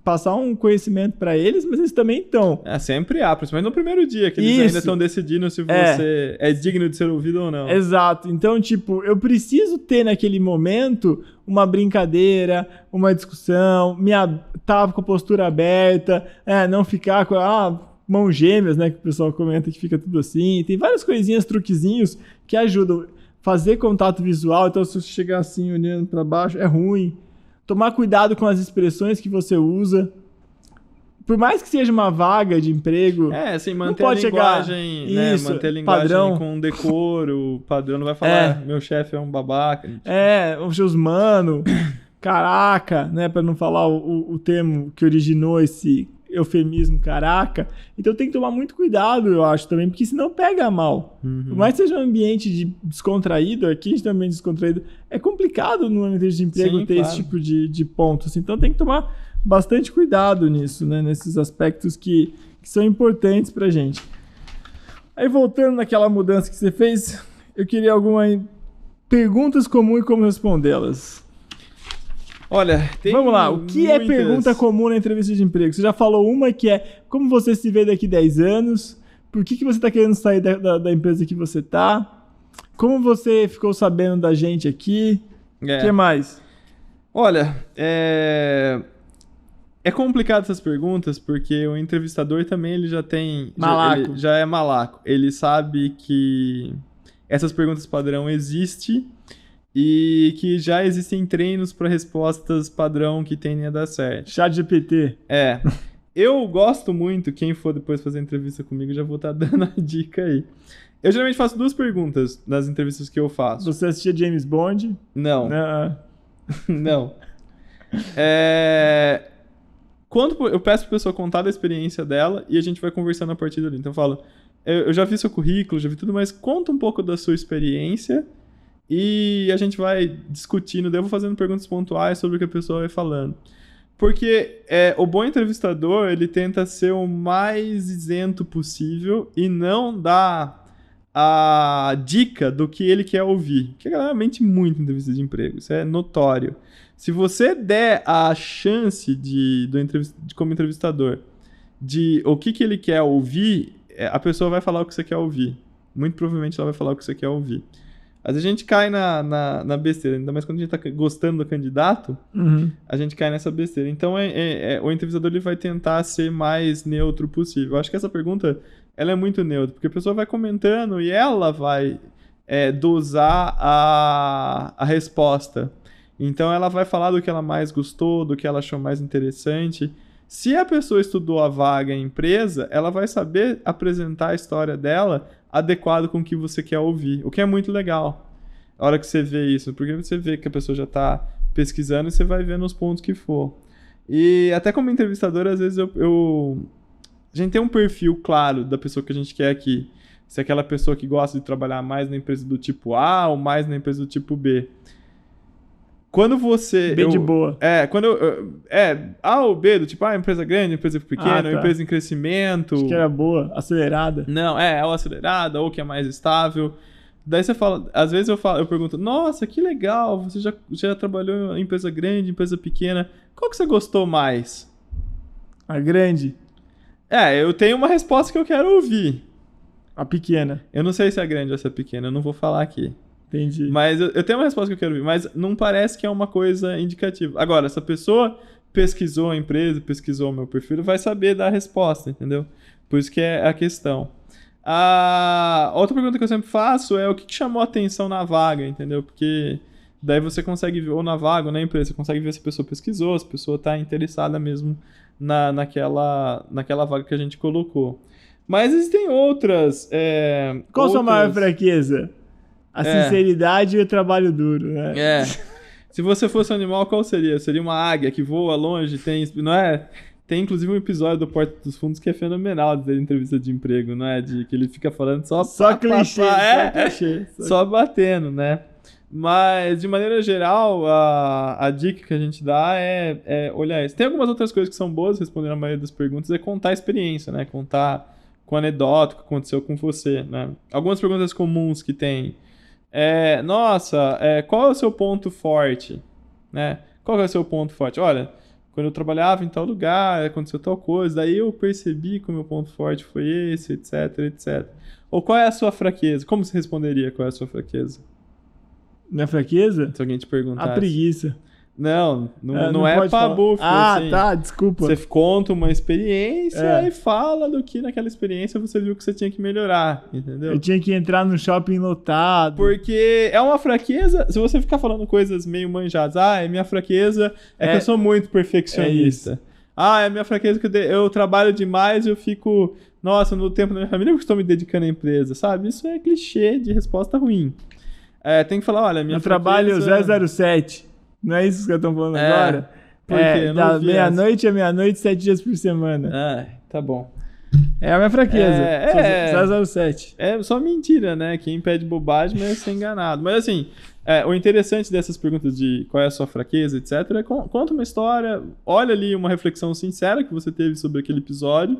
passar um conhecimento pra eles, mas eles também estão. Sempre há, principalmente no primeiro dia, que eles ainda estão decidindo se você é digno de ser ouvido ou não. Exato. Então, tipo, eu preciso ter naquele momento uma brincadeira, uma discussão, tá com a postura aberta, não ficar com mãos gêmeas, né, que o pessoal comenta que fica tudo assim. Tem várias coisinhas, truquezinhos que ajudam. Fazer contato visual, então se você chegar assim olhando pra baixo, é ruim. Tomar cuidado com as expressões que você usa. Por mais que seja uma vaga de emprego, assim, não manter pode a linguagem, chegar, né? Manter a linguagem padrão. com decoro, padrão, não vai falar, meu chefe é um babaca. Os seus mano, caraca, né? Pra não falar o termo que originou esse eufemismo caraca. Então tem que tomar muito cuidado, eu acho, também, porque senão pega mal. Por mais que seja um ambiente descontraído, aqui a gente tem um ambiente descontraído, é complicado no ambiente de emprego ter esse tipo de pontos. Então tem que tomar bastante cuidado nisso, né? Nesses aspectos que são importantes pra gente. Aí voltando naquela mudança que você fez, eu queria algumas perguntas comuns e como respondê-las. Olha, vamos lá, o que é pergunta comum na entrevista de emprego? Você já falou uma que é como você se vê daqui 10 anos, por que você está querendo sair da empresa que você está, como você ficou sabendo da gente aqui, o que mais? Olha, é complicado essas perguntas porque o entrevistador também ele já tem... Malaco. Já é malaco. Ele sabe que essas perguntas padrão existem e que já existem treinos para respostas padrão que tendem a dar certo. ChatGPT. Eu gosto muito, quem for depois fazer entrevista comigo, já vou estar dando a dica aí. Eu geralmente faço 2 perguntas nas entrevistas que eu faço. Você assistia James Bond? Não. Não. Quando eu peço pra pessoa contar da experiência dela e a gente vai conversando a partir dali. Então eu falo, eu já vi seu currículo, já vi tudo, mas conta um pouco da sua experiência e a gente vai discutindo, daí eu vou fazendo perguntas pontuais sobre o que a pessoa vai falando. Porque o bom entrevistador, ele tenta ser o mais isento possível e não dar a dica do que ele quer ouvir. Que a galera mente muito em entrevista de emprego, isso é notório. Se você der a chance como entrevistador de o que ele quer ouvir, a pessoa vai falar o que você quer ouvir. Muito provavelmente ela vai falar o que você quer ouvir. Às vezes a gente cai na besteira, ainda mais quando a gente tá gostando do candidato, a gente cai nessa besteira. Então o entrevistador ele vai tentar ser mais neutro possível. Eu acho que essa pergunta ela é muito neutra, porque a pessoa vai comentando e ela vai dosar a resposta. Então ela vai falar do que ela mais gostou, do que ela achou mais interessante. Se a pessoa estudou a vaga em empresa, ela vai saber apresentar a história dela adequado com o que você quer ouvir, o que é muito legal. A hora que você vê isso, porque você vê que a pessoa já está pesquisando e você vai vendo os pontos que for. E até como entrevistador, às vezes a gente tem um perfil claro da pessoa que a gente quer aqui. Se é aquela pessoa que gosta de trabalhar mais na empresa do tipo A ou mais na empresa do tipo B. Quando você... de boa. A ou B, do tipo, empresa grande, empresa pequena, empresa em crescimento. Acho que era boa, acelerada. Não, ou acelerada, ou que é mais estável. Daí você fala, às vezes eu pergunto, nossa, que legal, você já trabalhou em empresa grande, empresa pequena, qual que você gostou mais? A grande. Eu tenho uma resposta que eu quero ouvir. A pequena. Eu não sei se é grande ou se é pequena, eu não vou falar aqui. Entendi. Mas eu tenho uma resposta que eu quero ouvir, mas não parece que é uma coisa indicativa. Agora, se a pessoa pesquisou a empresa, pesquisou o meu perfil, vai saber dar a resposta, entendeu? Por isso que é a questão. A outra pergunta que eu sempre faço é o que chamou a atenção na vaga, entendeu? Porque daí você consegue ver, ou na vaga ou na empresa, você consegue ver se a pessoa pesquisou, se a pessoa está interessada mesmo naquela vaga que a gente colocou. Mas existem outras... Qual a sua maior fraqueza? A sinceridade e o trabalho duro, né? Se você fosse um animal, qual seria? Seria uma águia que voa longe, não é? Tem inclusive um episódio do Porta dos Fundos que é fenomenal da entrevista de emprego, não é? De que ele fica falando só clichê, clichê. Só batendo, né? Mas, de maneira geral, a dica que a gente dá é olhar isso. Tem algumas outras coisas que são boas, respondendo a maioria das perguntas, é contar a experiência, né? Contar com anedota, o que aconteceu com você, né? Algumas perguntas comuns que tem qual é o seu ponto forte? Né? Qual é o seu ponto forte? Olha, quando eu trabalhava em tal lugar, aconteceu tal coisa, daí eu percebi que o meu ponto forte foi esse, etc, etc. Ou qual é a sua fraqueza? Como você responderia qual é a sua fraqueza? Minha fraqueza? Se alguém te perguntasse. A preguiça. Não é pra buff. Assim. Tá, desculpa. Você conta uma experiência e fala do que naquela experiência você viu que você tinha que melhorar, entendeu? Eu tinha que entrar no shopping lotado. Porque é uma fraqueza, se você ficar falando coisas meio manjadas, minha fraqueza que eu sou muito perfeccionista. É minha fraqueza que eu trabalho demais e eu fico, no tempo da minha família eu estou me dedicando à empresa, sabe? Isso é clichê de resposta ruim. Tem que falar, olha, minha fraqueza... trabalho 007. Não é isso que eu estou falando agora? Porque da meia-noite a meia-noite, 7 dias por semana. Tá bom. É a minha fraqueza. 007. É só mentira, né? Quem pede bobagem vai ser enganado. Mas assim, o interessante dessas perguntas de qual é a sua fraqueza, etc. é conta uma história, olha ali uma reflexão sincera que você teve sobre aquele episódio,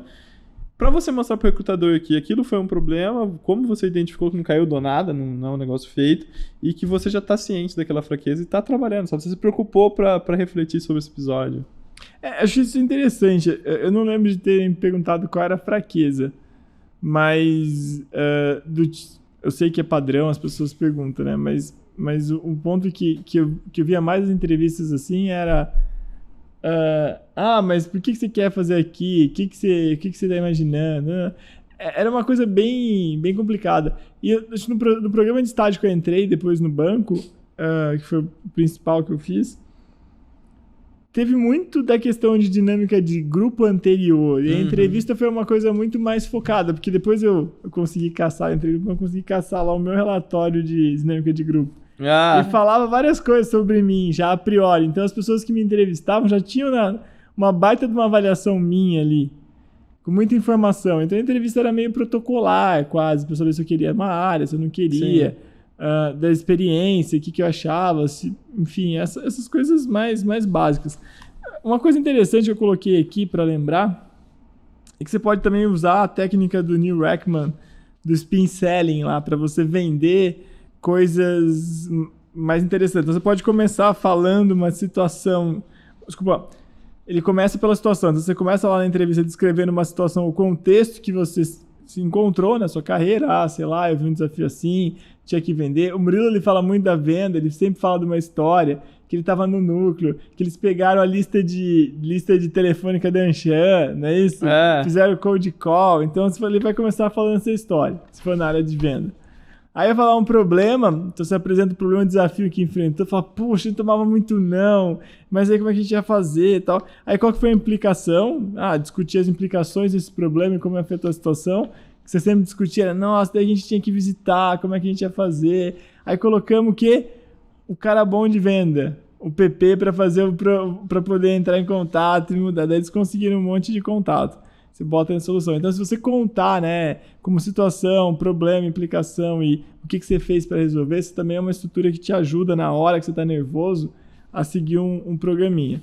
pra você mostrar pro recrutador que aquilo foi um problema, como você identificou que não caiu do nada, não é um negócio feito, e que você já tá ciente daquela fraqueza e tá trabalhando, sabe? Você se preocupou pra refletir sobre esse episódio. Acho isso interessante. Eu não lembro de terem perguntado qual era a fraqueza, mas eu sei que é padrão, as pessoas perguntam, né? Mas o ponto que eu via mais nas entrevistas assim era... mas por que você quer fazer aqui? O que você está imaginando? Era uma coisa bem, bem complicada. E no programa de estágio que eu entrei, depois no banco, que foi o principal que eu fiz, teve muito da questão de dinâmica de grupo anterior. E a entrevista foi uma coisa muito mais focada, porque depois eu consegui caçar a entrevista, eu consegui caçar lá o meu relatório de dinâmica de grupo. E falava várias coisas sobre mim, já a priori. Então as pessoas que me entrevistavam já tinham uma baita de uma avaliação minha ali, com muita informação. Então a entrevista era meio protocolar, quase, para saber se eu queria uma área, se eu não queria, da experiência, o que eu achava, enfim, essas coisas mais básicas. Uma coisa interessante que eu coloquei aqui para lembrar é que você pode também usar a técnica do Neil Rackman, do spin selling lá, para você vender coisas mais interessantes. Então, você pode começar falando uma situação... Desculpa. Ele começa pela situação. Então, você começa lá na entrevista descrevendo uma situação, o contexto que você se encontrou na sua carreira. Sei lá, eu vi um desafio assim, tinha que vender. O Murilo, ele fala muito da venda, ele sempre fala de uma história, que ele estava no núcleo, que eles pegaram a lista de telefônica da Anshan, não é isso? Fizeram cold call. Então, ele vai começar falando essa história, se for na área de venda. Aí vai falar um problema, então você apresenta o problema, o desafio que enfrentou, fala, puxa, ele tomava muito não, mas aí como é que a gente ia fazer e tal. Aí qual que foi a implicação? Discutir as implicações desse problema e como afetou a situação. Que você sempre discutia, nossa, daí a gente tinha que visitar, como é que a gente ia fazer. Aí colocamos o quê? O cara bom de venda, o PP para poder entrar em contato e mudar. Daí eles conseguiram um monte de contato. Você bota na solução. Então, se você contar, né, como situação, problema, implicação e o que você fez para resolver, isso também é uma estrutura que te ajuda na hora que você está nervoso a seguir um programinha.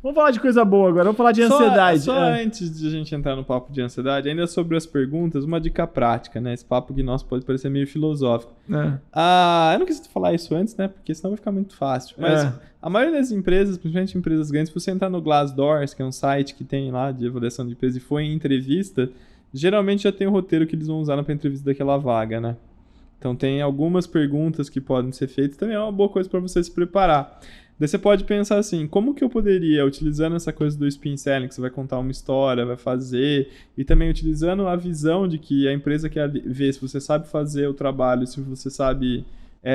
Vamos falar de coisa boa agora, vamos falar de ansiedade. Só antes de a gente entrar no papo de ansiedade, ainda sobre as perguntas, uma dica prática, né? Esse papo que nosso pode parecer meio filosófico. Eu não quis falar isso antes, né? Porque senão vai ficar muito fácil. Mas a maioria das empresas, principalmente empresas grandes, se você entrar no Glassdoor, que é um site que tem lá de avaliação de empresa e for em entrevista, geralmente já tem o roteiro que eles vão usar para entrevista daquela vaga, né? Então tem algumas perguntas que podem ser feitas, também é uma boa coisa para você se preparar. Daí você pode pensar assim, como que eu poderia, utilizando essa coisa do spin selling, que você vai contar uma história, vai fazer, e também utilizando a visão de que a empresa quer ver se você sabe fazer o trabalho, se você sabe,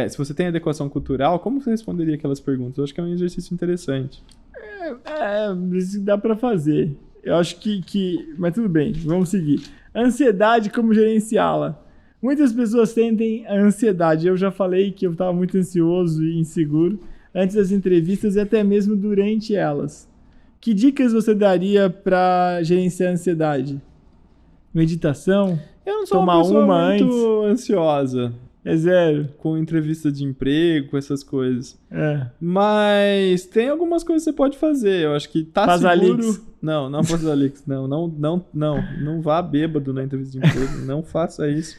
se você tem adequação cultural, como você responderia aquelas perguntas? Eu acho que é um exercício interessante. Isso dá para fazer. Eu acho que... Mas tudo bem, vamos seguir. Ansiedade, como gerenciá-la? Muitas pessoas sentem a ansiedade. Eu já falei que eu estava muito ansioso e inseguro. antes das entrevistas e até mesmo durante elas. Que dicas você daria para gerenciar a ansiedade? Meditação? Eu não sou Tomar uma pessoa uma muito ansiosa É zero. com entrevista de emprego, com essas coisas. É. Mas tem algumas coisas que você pode fazer. Eu acho que tá Pasalix. seguro. Não Pasalix. Não vá bêbado na entrevista de emprego. Não faça isso.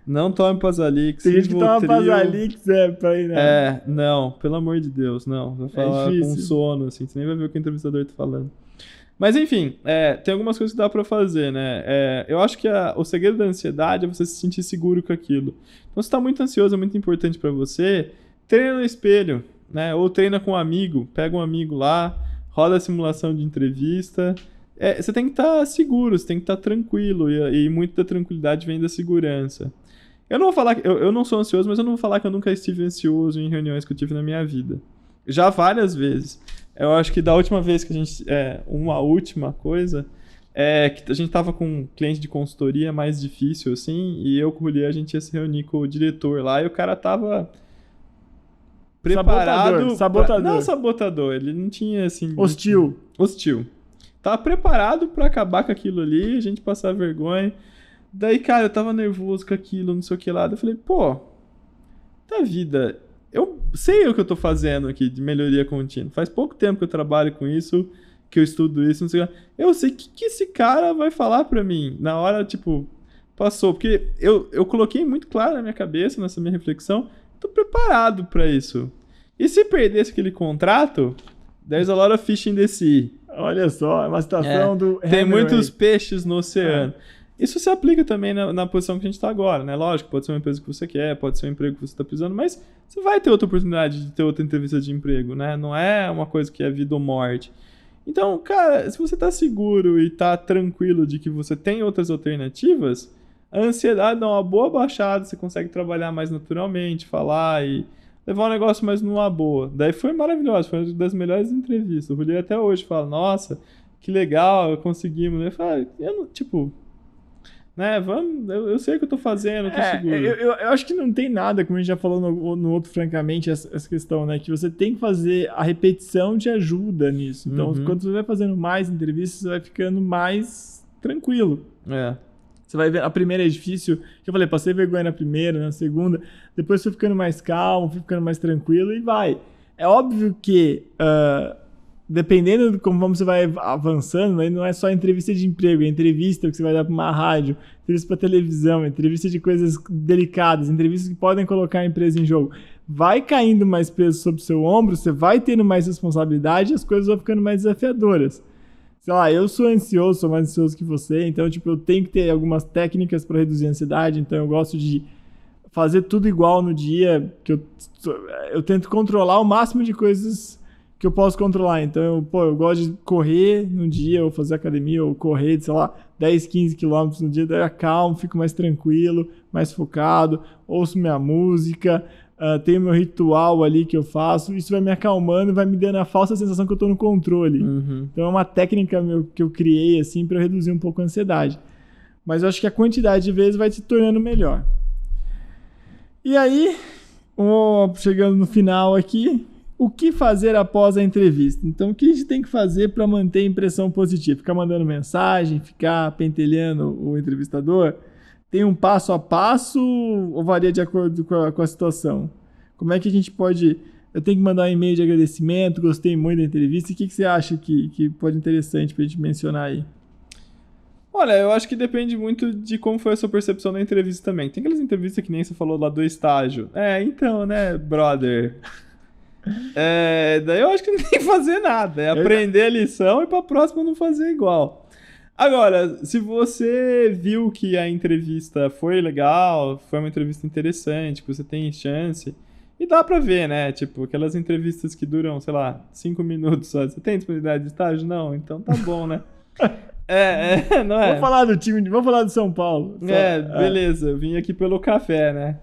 Não tome Pasalix. Tem gente que toma Rivotril. Pasalix, pra ir, né? Não, pelo amor de Deus, não. Vai falar com difícil. sono, assim, você nem vai ver o que o entrevistador tá falando. Mas enfim, tem algumas coisas que dá pra fazer, né? Eu acho que o segredo da ansiedade é você se sentir seguro com aquilo. Então, se tá muito ansioso, é muito importante pra você, treina no espelho, né? Ou treina com um amigo, pega um amigo lá, roda a simulação de entrevista. Você tem que estar seguro, você tem que estar tranquilo, e muito da tranquilidade vem da segurança. Eu não vou falar que eu não sou ansioso, mas eu não vou falar que eu nunca estive ansioso em reuniões que eu tive na minha vida. Já várias vezes. Eu acho que da última vez que a gente... uma última coisa é que a gente tava com um cliente de consultoria mais difícil, assim, e eu com o Julian, a gente ia se reunir com o diretor lá, e o cara tava preparado... Sabotador. Não sabotador, ele não tinha, assim... Hostil. Tava preparado pra acabar com aquilo ali, a gente passar vergonha. Daí, cara, eu tava nervoso com aquilo, não sei o que lá. Daí eu falei, pô, da vida, eu sei o que eu tô fazendo aqui de melhoria contínua. Faz pouco tempo que eu trabalho com isso, que eu estudo isso, não sei o que lá. Eu sei o que esse cara vai falar pra mim. Na hora, tipo, passou. Porque eu coloquei muito claro na minha cabeça, nessa minha reflexão, tô preparado pra isso. E se perdesse aquele contrato, there's a lot of fish in the sea. Olha só, é uma situação do... Tem muitos peixes no oceano. Isso se aplica também na posição que a gente está agora, né? Lógico, pode ser uma empresa que você quer, pode ser um emprego que você está precisando, mas você vai ter outra oportunidade de ter outra entrevista de emprego, né? Não é uma coisa que é vida ou morte. Então, cara, se você está seguro e está tranquilo de que você tem outras alternativas, a ansiedade dá uma boa baixada, você consegue trabalhar mais naturalmente, falar e levar um negócio mais numa boa. Daí foi maravilhoso, foi uma das melhores entrevistas. O Julian até hoje fala, nossa, que legal, conseguimos. Eu falo, eu não, tipo... né, eu sei o que eu tô fazendo, eu tô seguro. Eu acho que não tem nada, como a gente já falou no outro, francamente, essa questão, né? Que você tem que fazer, a repetição te ajuda nisso. Então, quando você vai fazendo mais entrevistas, você vai ficando mais tranquilo. Você vai ver, a primeira é difícil, que eu falei, passei vergonha na primeira, na segunda, depois fui ficando mais calmo, fui ficando mais tranquilo e vai. É óbvio que... dependendo de como você vai avançando, aí não é só entrevista de emprego, é entrevista que você vai dar para uma rádio, entrevista para televisão, entrevista de coisas delicadas, entrevistas que podem colocar a empresa em jogo. Vai caindo mais peso sobre o seu ombro, você vai tendo mais responsabilidade e as coisas vão ficando mais desafiadoras. Sei lá, eu sou ansioso, sou mais ansioso que você, então tipo, eu tenho que ter algumas técnicas para reduzir a ansiedade, então eu gosto de fazer tudo igual no dia, que eu tento controlar o máximo de coisas que eu posso controlar. Então, eu gosto de correr no dia, ou fazer academia, ou correr, sei lá, 10, 15 quilômetros no dia, daí eu acalmo, fico mais tranquilo, mais focado, ouço minha música, tenho meu ritual ali que eu faço, isso vai me acalmando e vai me dando a falsa sensação que eu tô no controle. Então, é uma técnica que eu criei, assim, para reduzir um pouco a ansiedade. Mas eu acho que a quantidade de vezes vai se tornando melhor. E aí, chegando no final aqui, o que fazer após a entrevista? Então, o que a gente tem que fazer para manter a impressão positiva? Ficar mandando mensagem, ficar pentelhando o entrevistador? Tem um passo a passo ou varia de acordo com a situação? Como é que a gente pode... Eu tenho que mandar um e-mail de agradecimento, gostei muito da entrevista. O que você acha que pode ser interessante para a gente mencionar aí? Olha, eu acho que depende muito de como foi a sua percepção da entrevista também. Tem aquelas entrevistas que nem você falou lá do estágio. Então, né, brother... daí eu acho que não tem que fazer nada. É aprender a lição e pra próxima não fazer igual. Agora, se você viu que a entrevista foi legal, foi uma entrevista interessante, que você tem chance, e dá pra ver, né? Tipo, aquelas entrevistas que duram, sei lá, 5 minutos só. Você tem disponibilidade de estágio? Não? Então tá bom, né? Não é? Vamos falar do time, vamos falar do São Paulo. Beleza, eu vim aqui pelo café, né?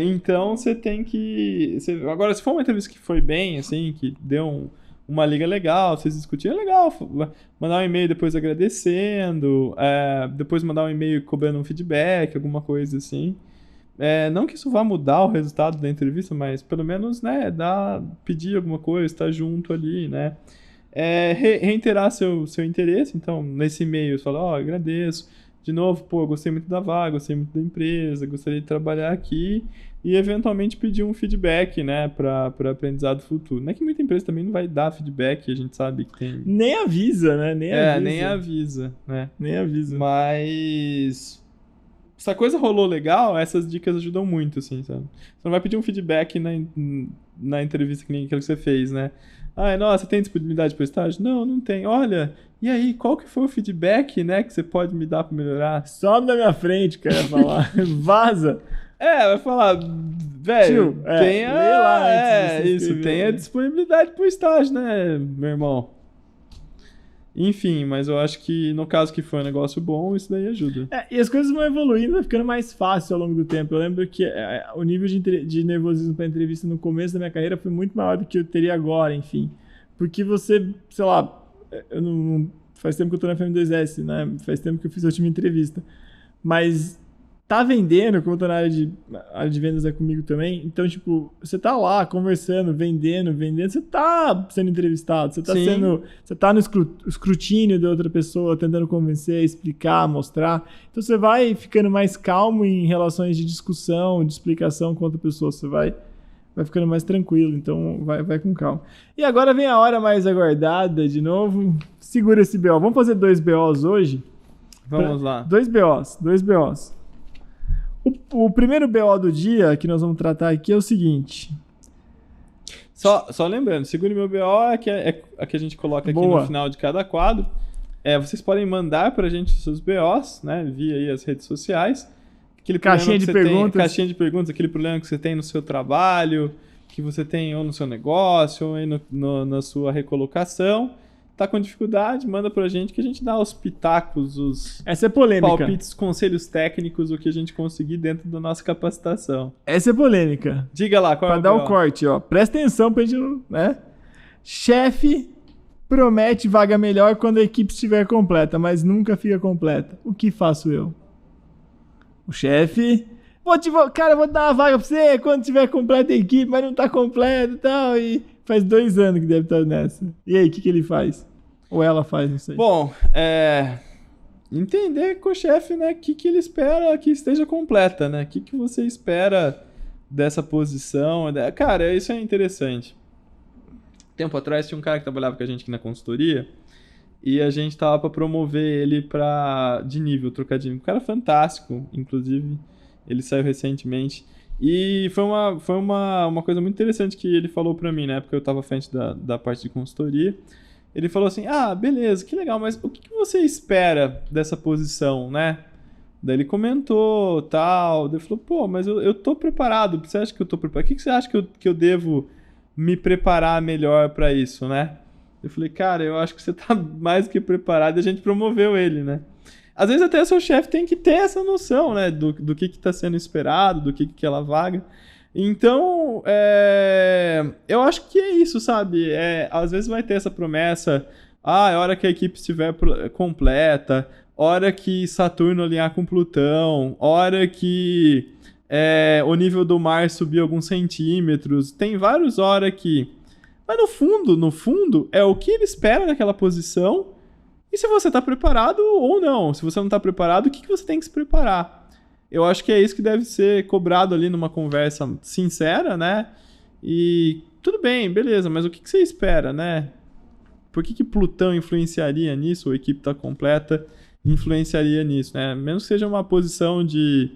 Então você tem que... Agora, se for uma entrevista que foi bem, assim, que deu uma liga legal, vocês discutiram, é legal. Mandar um e-mail depois agradecendo, depois mandar um e-mail cobrando um feedback, alguma coisa assim. Não que isso vá mudar o resultado da entrevista, mas pelo menos, né, pedir alguma coisa, estar junto ali, né? Reiterar seu interesse. Então, nesse e-mail, você fala, agradeço. De novo, gostei muito da vaga, gostei muito da empresa, gostaria de trabalhar aqui. E, eventualmente, pedir um feedback, né, para aprendizado futuro. Não é que muita empresa também não vai dar feedback, a gente sabe que tem... Nem avisa, né? Nem avisa, né? Nem avisa. Mas... se a coisa rolou legal, essas dicas ajudam muito, assim, sabe? Você não vai pedir um feedback na entrevista que nem aquilo que você fez, né? Nossa, tem disponibilidade para estágio? Não tem. Olha, e aí, qual que foi o feedback, né, que você pode me dar para melhorar? Sobe da minha frente, cara, falar. Vaza. Vai falar, velho, tenha... lê lá isso, tenha disponibilidade para o estágio, né, meu irmão? Enfim, mas eu acho que no caso que foi um negócio bom, isso daí ajuda. E as coisas vão evoluindo, vai ficando mais fácil ao longo do tempo. Eu lembro que o nível de nervosismo para entrevista no começo da minha carreira foi muito maior do que eu teria agora, enfim. Porque você, sei lá, faz tempo que eu tô na FM2S, né? Faz tempo que eu fiz a última entrevista. Mas tá vendendo, como eu tô na área de vendas comigo também, então, tipo, você tá lá conversando, vendendo, você tá sendo entrevistado, você tá no escrutínio da outra pessoa, tentando convencer, explicar, mostrar. Então você vai ficando mais calmo em relações de discussão, de explicação com outra pessoa, você vai ficando mais tranquilo, então vai com calma. E agora vem a hora mais aguardada de novo, segura esse BO. Vamos fazer 2 BOs hoje? Vamos lá. 2 BOs. O primeiro BO do dia que nós vamos tratar aqui é o seguinte. Só lembrando, segure meu BO é que a gente coloca aqui no final de cada quadro. Vocês podem mandar pra gente os seus BOs, né, via aí as redes sociais. Caixinha de perguntas, aquele problema que você tem no seu trabalho, que você tem ou no seu negócio, ou aí na sua recolocação. Tá com dificuldade, manda pra gente que a gente dá os pitacos, essa é polêmica. Palpites, conselhos técnicos, o que a gente conseguir dentro da nossa capacitação. Essa é polêmica. Diga lá, qual pra dar o corte, ó. Presta atenção pra gente não, né? Chefe promete vaga melhor quando a equipe estiver completa, mas nunca fica completa. O que faço eu? O chefe... Cara, eu vou dar uma vaga pra você quando tiver completa a equipe, mas não tá completa e tal, e... Faz 2 anos que deve estar nessa. E aí, o que ele faz? Ou ela faz, não sei. Bom, entender com o chefe, né, o que ele espera que esteja completa, né? O que você espera dessa posição. Cara, isso é interessante. Tempo atrás tinha um cara que trabalhava com a gente aqui na consultoria e a gente tava para promover ele de nível, trocar de nível. Um cara fantástico, inclusive, ele saiu recentemente. E foi uma coisa muito interessante que ele falou pra mim, né? Porque eu tava à frente da parte de consultoria. Ele falou assim, beleza, que legal, mas o que você espera dessa posição, né? Daí ele comentou, tal, daí ele falou, mas eu tô preparado, você acha que eu tô preparado? O que você acha que eu devo me preparar melhor pra isso, né? Eu falei, cara, eu acho que você tá mais do que preparado, e a gente promoveu ele, né? Às vezes até o seu chefe tem que ter essa noção, né? Do que está sendo esperado, do que é aquela vaga. Então, eu acho que é isso, sabe? Às vezes vai ter essa promessa, é hora que a equipe estiver completa, hora que Saturno alinhar com Plutão, hora que o nível do mar subir alguns centímetros. Tem várias horas que... Mas no fundo, é o que ele espera naquela posição. E se você está preparado ou não. Se você não está preparado, o que você tem que se preparar? Eu acho que é isso que deve ser cobrado ali numa conversa sincera, né? E tudo bem, beleza, mas o que você espera, né? Por que Plutão influenciaria nisso? Ou a equipe está completa, influenciaria nisso, né? Mesmo que seja uma posição de,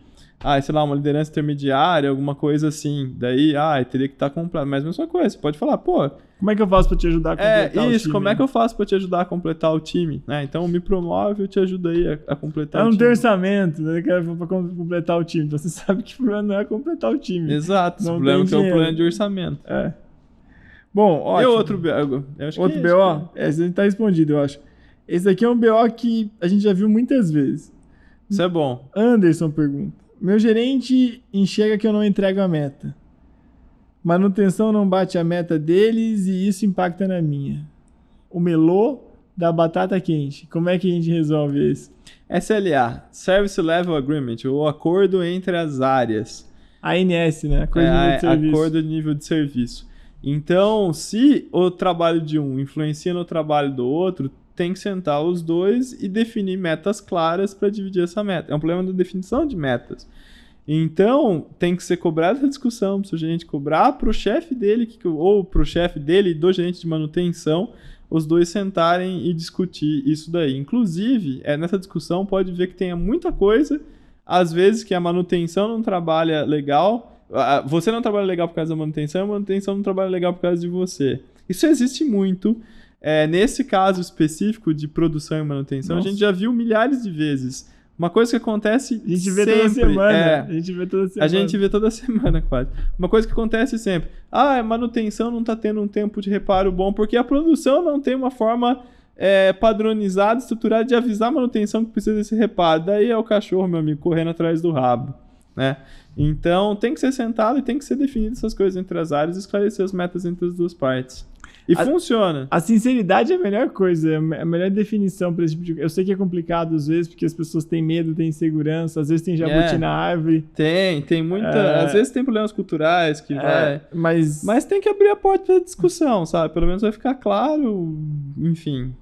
sei lá, uma liderança intermediária, alguma coisa assim. Daí, teria que estar completo. Mas a mesma coisa, você pode falar, como é que eu faço para te ajudar a completar o time? Como é que eu faço para te ajudar a completar o time? Né? Então, me promove, eu te ajudo aí a completar o time. Eu não tenho orçamento, né? Para completar o time. Então, você sabe que o problema não é completar o time. Exato, o problema é o problema de orçamento. Bom, ótimo. E outro BO? Outro BO? Esse a gente tá respondido, eu acho. Esse aqui é um BO que a gente já viu muitas vezes. Isso é bom. Anderson pergunta. Meu gerente enxerga que eu não entrego a meta. Manutenção não bate a meta deles e isso impacta na minha. O melô da batata quente. Como é que a gente resolve isso? SLA, Service Level Agreement, o acordo entre as áreas. ANS, né? Acordo de nível de serviço. Acordo de nível de serviço. Então, se o trabalho de um influencia no trabalho do outro, tem que sentar os dois e definir metas claras para dividir essa meta. É um problema da definição de metas. Então, tem que ser cobrada essa discussão, para o gerente cobrar para o chefe dele, ou para o chefe dele e do gerente de manutenção, os dois sentarem e discutir isso daí. Inclusive, nessa discussão pode ver que tem muita coisa, às vezes que a manutenção não trabalha legal, você não trabalha legal por causa da manutenção, a manutenção não trabalha legal por causa de você. Isso existe muito. Nesse caso específico de produção e manutenção, a gente já viu milhares de vezes. Uma coisa que acontece sempre... A gente vê toda semana. A gente vê toda semana, quase. Uma coisa que acontece sempre. A manutenção não está tendo um tempo de reparo bom, porque a produção não tem uma forma padronizada, estruturada de avisar a manutenção que precisa desse reparo. Daí é o cachorro, meu amigo, correndo atrás do rabo, né? Então, tem que ser sentado e tem que ser definido essas coisas entre as áreas e esclarecer as metas entre as duas partes. E funciona. A sinceridade é a melhor coisa, é a melhor definição para esse tipo de coisa. Eu sei que é complicado às vezes, porque as pessoas têm medo, têm insegurança, às vezes tem jabuti na árvore. Tem muita... Às vezes tem problemas culturais que Mas tem que abrir a porta para discussão, sabe? Pelo menos vai ficar claro, enfim...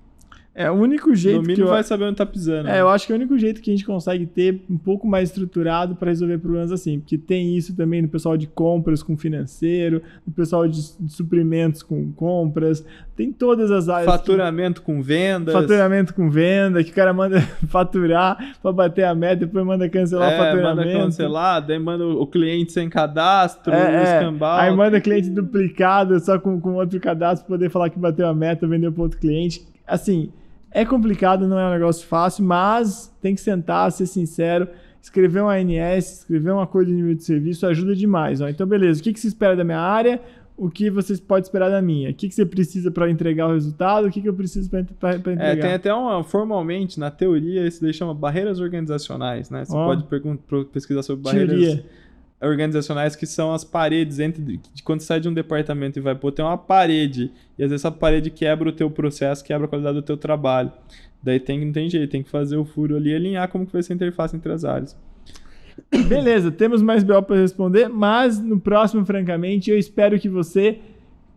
É o único jeito no mínimo vai saber onde tá pisando. Né? Eu acho que é o único jeito que a gente consegue ter um pouco mais estruturado para resolver problemas assim. Porque tem isso também no pessoal de compras com financeiro, no pessoal de suprimentos com compras, tem todas as áreas. Faturamento com vendas. Faturamento com venda, que o cara manda faturar para bater a meta, depois manda cancelar o faturamento. Manda cancelar, daí manda o cliente sem cadastro, escambau. Aí manda cliente duplicado, só com outro cadastro para poder falar que bateu a meta, vendeu para outro cliente. Assim... É complicado, não é um negócio fácil, mas tem que sentar, ser sincero, escrever um ANS, escrever um acordo de nível de serviço ajuda demais. Ó. Então, beleza, o que você espera da minha área? O que você pode esperar da minha? O que você precisa para entregar o resultado? O que eu preciso para entregar? Tem até formalmente, na teoria, isso daí chama barreiras organizacionais, né? Você pode pesquisar sobre barreiras organizacionais, que são as paredes de quando você sai de um departamento e vai pôr, tem uma parede, e às vezes essa parede quebra o teu processo, quebra a qualidade do teu trabalho. Daí não tem jeito, tem que fazer o furo ali e alinhar como que vai ser a interface entre as áreas. Beleza, temos mais BO para responder, mas no próximo, francamente, eu espero que você,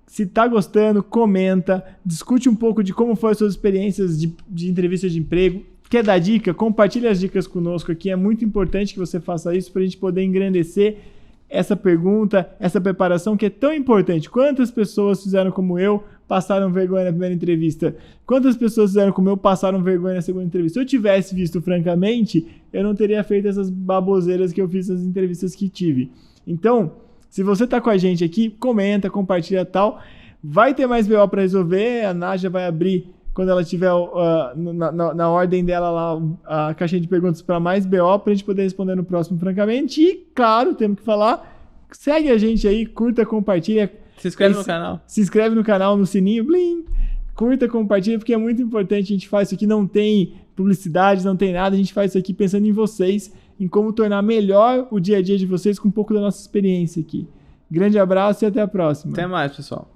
se tá gostando, comenta, discute um pouco de como foram as suas experiências de entrevista de emprego. Quer dar dica? Compartilha as dicas conosco aqui. É muito importante que você faça isso para a gente poder engrandecer essa pergunta, essa preparação que é tão importante. Quantas pessoas fizeram como eu, passaram vergonha na primeira entrevista? Quantas pessoas fizeram como eu, passaram vergonha na segunda entrevista? Se eu tivesse visto francamente, eu não teria feito essas baboseiras que eu fiz nas entrevistas que tive. Então, se você está com a gente aqui, comenta, compartilha tal. Vai ter mais BO para resolver. A Nádia vai abrir, quando ela tiver na ordem dela lá, a caixinha de perguntas para mais BO, para a gente poder responder no próximo, francamente. E, claro, temos que falar, segue a gente aí, curta, compartilha. Se inscreve no canal. Se inscreve no canal, no sininho, blim. Curta, compartilha, porque é muito importante. A gente faz isso aqui, não tem publicidade, não tem nada. A gente faz isso aqui pensando em vocês, em como tornar melhor o dia a dia de vocês com um pouco da nossa experiência aqui. Grande abraço e até a próxima. Até mais, pessoal.